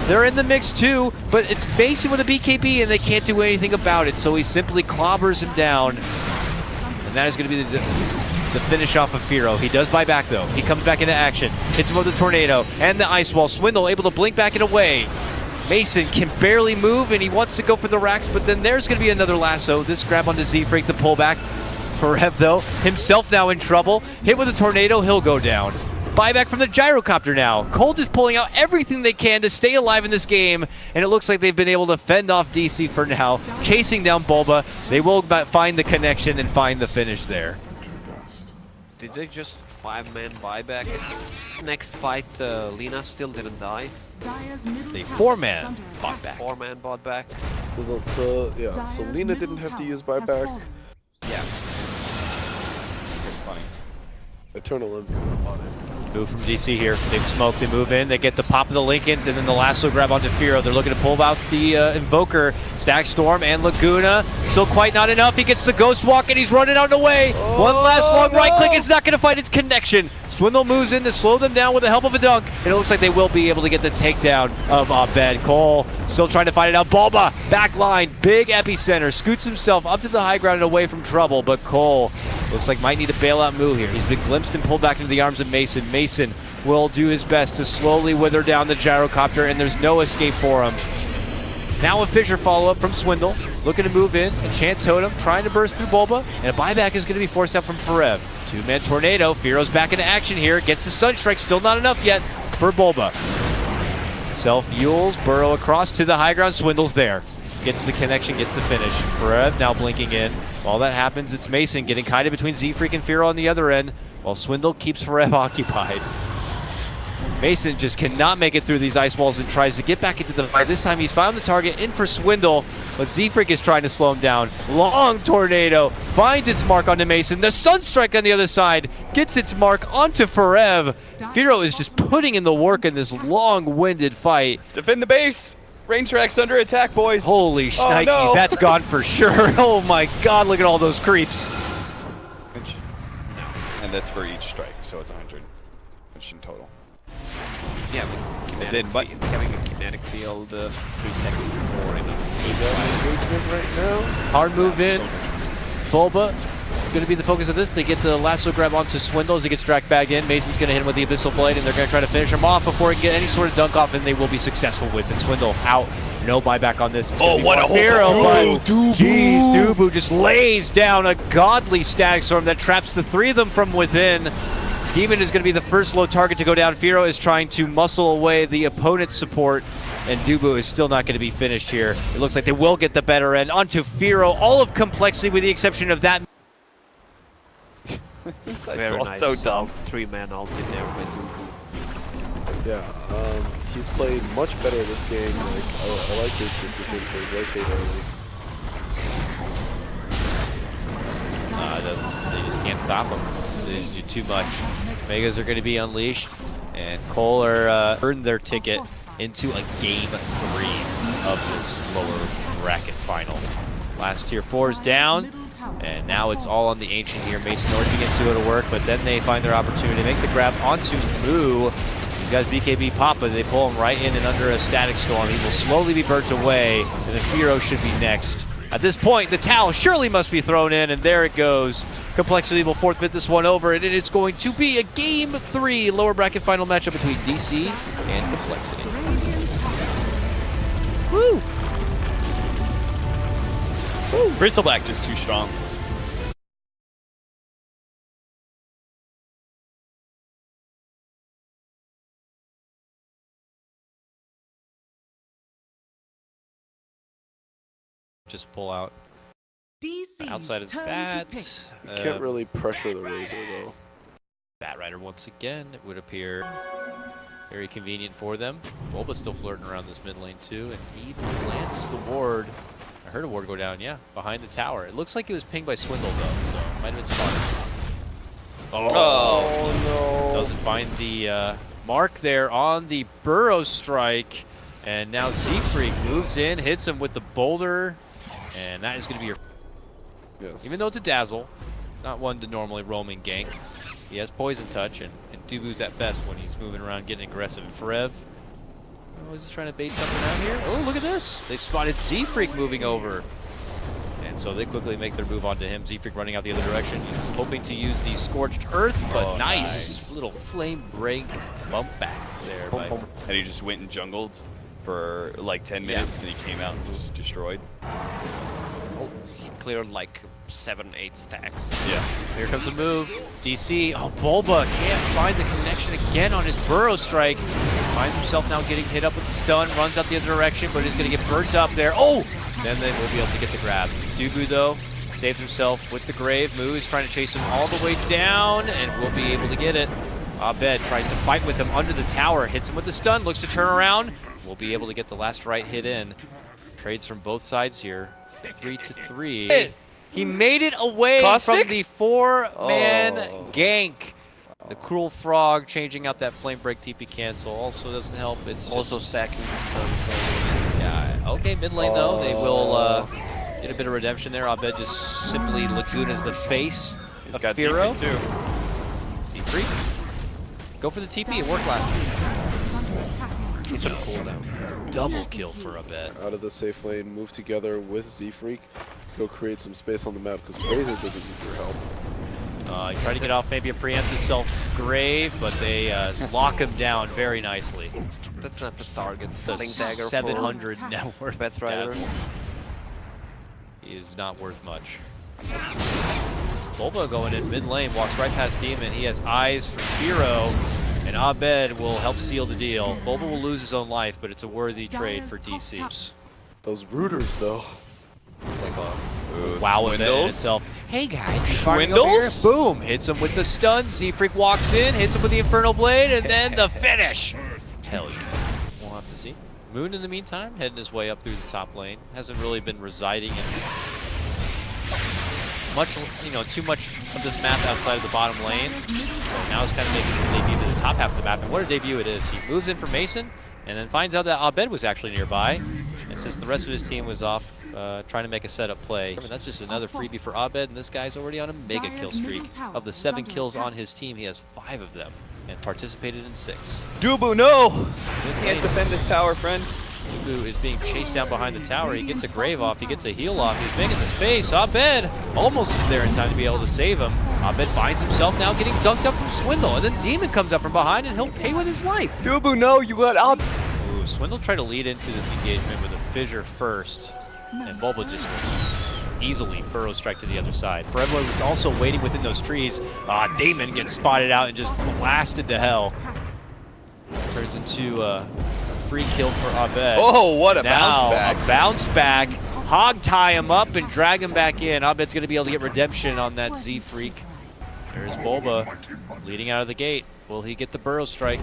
they're in the mix too, but it's Mason with a BKB and they can't do anything about it, so he simply clobbers him down. And that is going to be the finish off of Firo. He does buy back though. He comes back into action, hits him with the Tornado and the Ice Wall. Swindle able to blink back and away. Mason can barely move and he wants to go for the Rax, but then there's going to be another lasso. This grab onto Z-Freak, the pullback. Forev though, himself now in trouble. Hit with a Tornado, he'll go down. Buyback from the gyrocopter now. coL is pulling out everything they can to stay alive in this game, and it looks like they've been able to fend off DC for now. Chasing down Bulba, they will find the connection and find the finish there. Did they just 5-man buyback? Next fight, Lina still didn't die. Dire's middle The tower 4-man is under bought attack. back. 4-man bought back. Yeah, so Dire's Lina middle didn't have to tower use has buyback. fallen. Yeah. It's funny. Eternal Olympian on it. Move from DC here. Big smoke, they move in, they get the pop of the Lincolns, and then the lasso grab onto Firo. They're looking to pull out the Invoker, Stack Storm, and Laguna. Still quite not enough. He gets the Ghost Walk, and he's running out and away. One last long right click. It's not going to find its connection. Swindle moves in to slow them down with the help of a dunk, and it looks like they will be able to get the takedown of Abed. coL still trying to fight it out. Bulba, back line, big epicenter, scoots himself up to the high ground and away from trouble, but coL looks like might need to bail out Moo here. He's been glimpsed and pulled back into the arms of Mason. Mason will do his best to slowly wither down the gyrocopter, and there's no escape for him. Now a Fissure follow-up from Swindle, looking to move in, a Chant Totem, trying to burst through Bulba, and a buyback is going to be forced out from Forev. 2-man Tornado, Firo's back into action here, gets the Sunstrike, still not enough yet for Bulba. Self-Yules, burrow across to the high ground, Swindle's there. Gets the connection, gets the finish. Forev now blinking in. While that happens, it's Mason getting kited between Z-Freak and Firo on the other end, while Swindle keeps Forev occupied. Mason just cannot make it through these ice walls and tries to get back into the fight. This time he's found the target in for Swindle, but Z-Freak is trying to slow him down. Long Tornado finds its mark onto Mason. The Sunstrike on the other side gets its mark onto Forev. Firo is just putting in the work in this long-winded fight. Defend the base! Range Rax under attack, boys! Holy shnikes, no. That's gone for sure. Oh my god, look at all those creeps. And that's for each strike, so it's 100 in total. Yeah, with then, kinetic having a kinetic field 3 seconds before in a Engagement right now. Hard move in. Bulba going to be the focus of this. They get the lasso grab onto Swindle as he gets dragged back in. Mason's going to hit him with the Abyssal Blade, and they're going to try to finish him off before he can get any sort of dunk off, and they will be successful with it. Swindle out. No buyback on this. It's Oh, what a hero! hold! Jeez, Dubu just lays down a godly Static Storm that traps the 3 of them from within. Demon is going to be the first low target to go down. Firo is trying to muscle away the opponent's support, and Dubu is still not going to be finished here. It looks like they will get the better end onto Firo. All of complexity with the exception of that. very nice so dumb. 3-man ult in there by Dubu. Yeah, he's played much better this game. Like, I like his decision to rotate early. They just can't stop him. They just do too much. Megas are going to be unleashed, and coL are earned their ticket into a game 3 of this lower bracket final. Last tier 4 is down, and now it's all on the Ancient here. Mason North begins to go to work, but then they find their opportunity to make the grab onto Moo. He's guys BKB Papa, they pull him right in and under a static storm. He will slowly be burnt away, and then Firo should be next. At this point, the towel surely must be thrown in, and there it goes. Complexity will forfeit this one over, and it is going to be a Game 3 lower bracket final matchup between DC and Complexity. Woo! Woo. Crystal Black just too strong. Just pull out DC's outside of turn that. to pick. You can't really pressure the Razor though. Bat Rider once again, it would appear very convenient for them. Bulba's still flirting around this mid lane too, and he plants the ward. I heard a ward go down, yeah, behind the tower. It looks like it was pinged by Swindle though, so it might have been spotted. Oh no. Doesn't find the mark there on the Burrow strike. And now Z-Freak moves in, hits him with the boulder, and that is going to be your... Yes. Even though it's a Dazzle, not one to normally roam and gank, he has Poison Touch, and Dubu's at best when he's moving around getting aggressive. And Forev, oh, is he trying to bait something out here? Oh, look at this! They've spotted Z-Freak moving over. And so they quickly make their move onto him. Z-Freak running out the other direction, hoping to use the Scorched Earth, but nice little flame break bump back there. And he just went and jungled for like 10 minutes, and he came out and just destroyed. Oh, he cleared like 7-8 stacks. Yeah. Here comes the move. DC. Oh, Bulba can't find the connection again on his Burrow strike. Finds himself now getting hit up with the stun. Runs out the other direction, but he's going to get burnt up there. Oh! Then they will be able to get the grab. Dubu, though, saved himself with the Grave. Moo is trying to chase him all the way down, and will be able to get it. Abed tries to fight with him under the tower. Hits him with the stun. Looks to turn around. Will be able to get the last right hit in. Trades from both sides here. 3-3. He made it away from the 4-man gank. The Cruel Frog changing out that Flame Break TP cancel also doesn't help. It's Also just, stacking the stun, so... yeah, okay, mid lane though, they will get a bit of redemption there. Abed just simply Laguna's the face of got Firo. too. Z3. Go for the TP, it worked last time. It's a cooldown. Double kill for Abed. Out of the safe lane, move together with Z-Freak. Go create some space on the map because Razor doesn't need your help. He tried to get off maybe a preemptive self-grave, but they lock him down very nicely. That's not the target. The Link dagger 700 net worth Bat Rider. Dazzle. He is not worth much. Bulba going in mid lane, walks right past Demon. He has eyes for Firo, and Abed will help seal the deal. Bulba will lose his own life, but it's a worthy trade for DC. Those rooters though. It's like a wow event in itself. Hey guys, he's farming Swindles? over here. Boom! Hits him with the stun. Z-Freak walks in, hits him with the Infernal Blade, and then the finish. Hell yeah. We'll have to see. Moon, in the meantime, heading his way up through the top lane. Hasn't really been residing in much, too much of this map outside of the bottom lane. So now he's kind of making his debut to the top half of the map. And what a debut it is. He moves in for Mason, and then finds out that Abed was actually nearby. And since the rest of his team was off trying to make a setup play, that's just another freebie for Abed, and this guy's already on a mega kill streak. Of the 7 kills on his team, he has 5 of them, and participated in 6. Dubu, no! You can't defend this tower, friend. Dubu is being chased down behind the tower. He gets a grave off, he gets a heal off, he's making the space. Abed almost is there in time to be able to save him. Abed finds himself now getting dunked up from Swindle, and then Demon comes up from behind, and he'll pay with his life. Dubu, no, you got out. Ooh, Swindle tried to lead into this engagement with a fissure first, and Bulba just was easily Burrow strike to the other side. Forever was also waiting within those trees. Damon gets spotted out and just blasted to hell. Turns into a free kill for Abed. Oh, what a Now, bounce back. a bounce back. Hog tie him up and drag him back in. Abed's going to be able to get redemption on that Z-Freak. There's Bulba leading out of the gate. Will he get the Burrow strike?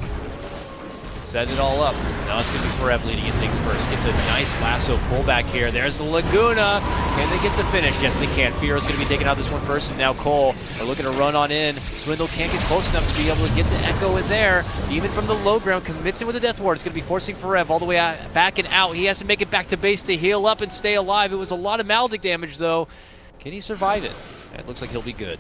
Set it all up. Now it's going to be Forev leading in things first. Gets a nice lasso pullback here. There's the Laguna. Can they get the finish? Yes, they can. Firo's going to be taking out this one first, and now coL are looking to run on in. Swindle can't get close enough to be able to get the Echo in there. Even from the low ground, commits it with a Death Ward. It's going to be forcing Forev all the way back and out. He has to make it back to base to heal up and stay alive. It was a lot of Maldic damage, though. Can he survive it? It looks like he'll be good.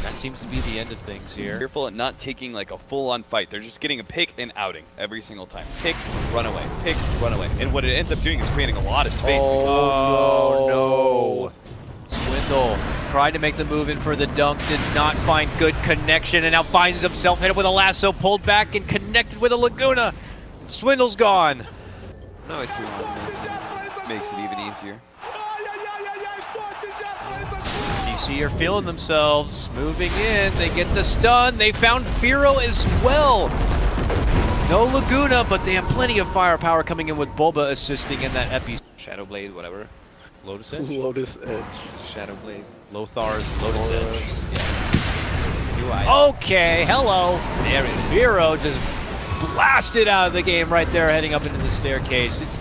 That seems to be the end of things here. Careful at not taking like a full-on fight. They're just getting a pick and outing every single time. Pick, run away. Pick, run away. And what it ends up doing is creating a lot of space. Oh no. Swindle tried to make the move in for the dunk, did not find good connection, and now finds himself hit with a lasso, pulled back and connected with a Laguna. Swindle's gone. No, it's Makes it even easier. DC are feeling themselves, moving in, they get the stun, they found Firo as well. No Laguna, but they have plenty of firepower coming in with Bulba assisting in that epi. Shadow Blade, whatever. Lotus Edge? Lotus Edge. Shadow Blade. Lothar's Lotus Edge. UI. Okay, hello. There it is. Firo just blasted out of the game right there, heading up into the staircase. It's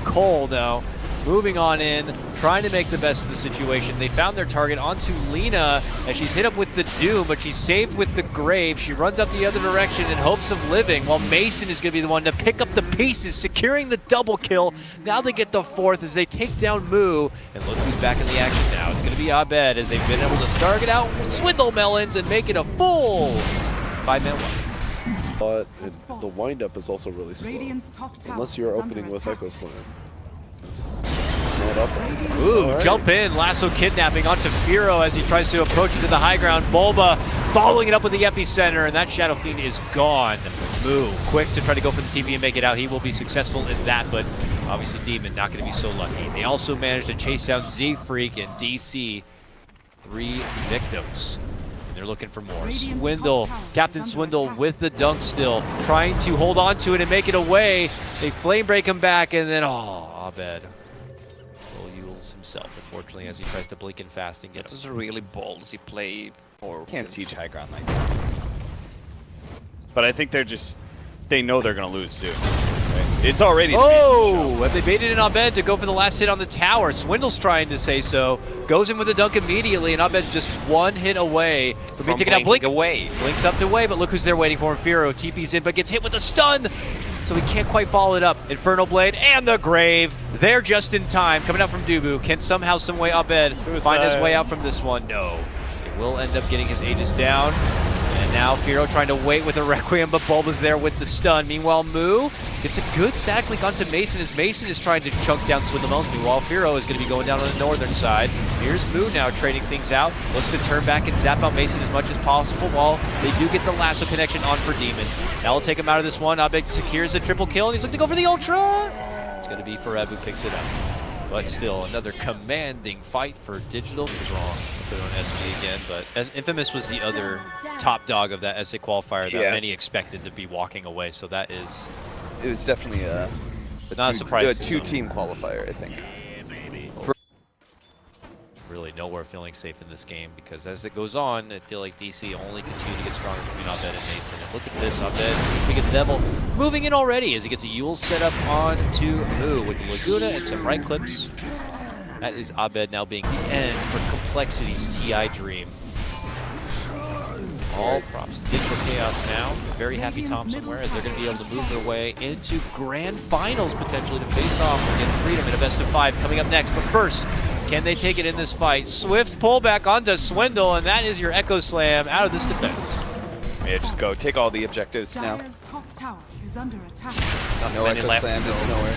coL now. Moving on in, trying to make the best of the situation. They found their target onto Lina as she's hit up with the Doom, but she's saved with the Grave. She runs out the other direction in hopes of living, while Mason is going to be the one to pick up the pieces, securing the double kill. Now they get the fourth as they take down Moo, and look who's back in the action now. It's going to be Abed as they've been able to start it out, swindle Melons, and make it a full 5-minute one. But the windup is also really slow. Radiant's top tower Unless you're is under opening with attack. Echo Slam. It's not up. Ooh, Alright. jump in, lasso kidnapping onto Firo as he tries to approach into the high ground. Bulba following it up with the epicenter, and that Shadow Fiend is gone. Moo, quick to try to go for the TP and make it out. He will be successful in that, but obviously Demon not going to be so lucky. They also managed to chase down Z-Freak and DC. 3 victims. They're looking for more. Radiant's Swindle, top tower Captain is under Swindle attack. with the dunk still, trying to hold on to it and make it away. They flame break him back, and then, oh, Abed. Will Yules himself, unfortunately, as he tries to blink and fast and get This him. is a really ballsy play for Can't siege high ground like that. But I think they know they're going to lose soon. Right? It's already the Oh, have they baited in Abed to go for the last hit on the tower? Swindle's trying to say so. Goes in with the dunk immediately, and Abed's just one hit away from being taken out. Blink away. Blinks up the way, but look who's there waiting for him. Firo TP's in, but gets hit with a stun, so he can't quite follow it up. Infernal Blade and the Grave. They're just in time, coming out from Dubu. Can somehow, some way, Abed find his way out from this one? No. He will end up getting his Aegis down. And now Firo trying to wait with a Requiem, but Bulba's there with the stun. Meanwhile, Moo gets a good stack link onto Mason as Mason is trying to chunk down Swindle Melons. Meanwhile, Firo is going to be going down on the northern side. Here's Moo now trading things out. Looks to turn back and zap out Mason as much as possible while they do get the lasso connection on for Demon. That will take him out of this one. Abed secures a triple kill, and he's looking to go for the Ultra. It's going to be Foreb who picks it up. But still, another commanding fight for Digital. Wrong. Put it on SV again, but as Infamous was the other top dog of that SA qualifier that many expected to be walking away, so that is... It was definitely a Not a surprise to some. two-team qualifier, I think. Really nowhere feeling safe in this game, because as it goes on, I feel like DC only continue to get stronger between Abed and Mason. And look at this, Abed, we get Devil moving in already as he gets a Yule set up on to Moo with Laguna and some right clips. That is Abed now being the end for Complexity's TI Dream. All props to Digital Chaos now. Very happy Tom somewhere as they're going to be able to move their way into grand finals potentially to face off against Freedom in a best of 5 coming up next. But first, can they take it in this fight? Swift pullback onto Swindle, and that is your Echo Slam out of this defense. Yeah, just go. Take all the objectives now. Dire's top tower is under attack. No many Echo left. Slam, just nowhere.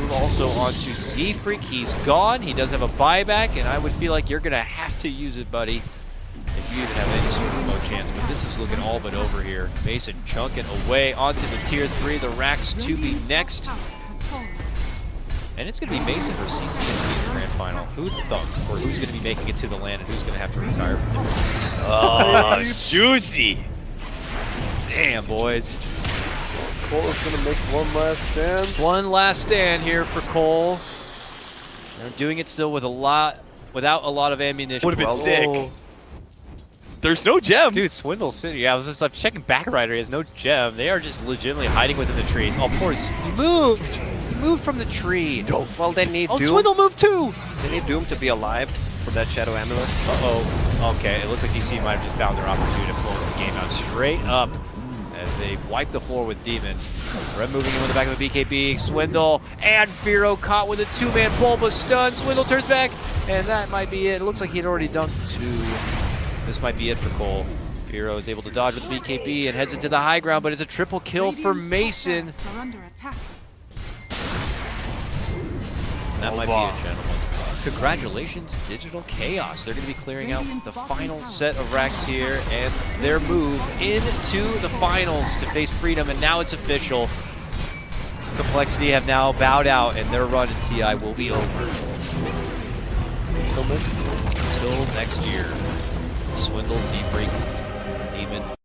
Move also onto Z-Freak. He's gone. He does have a buyback, and I would feel like you're going to have to use it, buddy, if you even have any sort of remote chance. But this is looking all but over here. Mason chunking away onto the tier 3. The racks to be Radiant's next. top tower has fallen. And it's going to be Mason versus CCNC in the grand final. Who'd thunk? Or who's going to be making it to the land and who's going to have to retire from it? Oh, juicy! Damn, boys. coL is going to make one last stand. One last stand here for coL. They're doing it still with without a lot of ammunition. Would have been Oh. sick. There's no gem. Dude, Swindle's sitting. Yeah, I was just checking back rider. He has no gem. They are just legitimately hiding within the trees. Oh, poor. He moved. He moved from the tree. Well, they need Oh, Doom. Swindle moved too. They need Doom to be alive for that Shadow Amulet. Uh-oh. Okay, it looks like DC might have just found their opportunity to close the game out straight up as they wipe the floor with Demon. Red moving in with the back of the BKB. Swindle and Firo caught with a 2-man Bulba stun. Swindle turns back, and that might be it. It looks like he'd already dunked 2. This might be it for coL. Firo is able to dodge with the BKB and heads into the high ground, but it's a triple kill for Radiant's Mason. top barracks are under attack. That might be it, gentlemen. Congratulations, Digital Chaos. They're going to be clearing out the final set of racks here and their move into the finals to face Freedom, and now it's official. Complexity have now bowed out, and their run in TI will be over. Until next year. Until next year. Swindle, Z-Freak, Demon.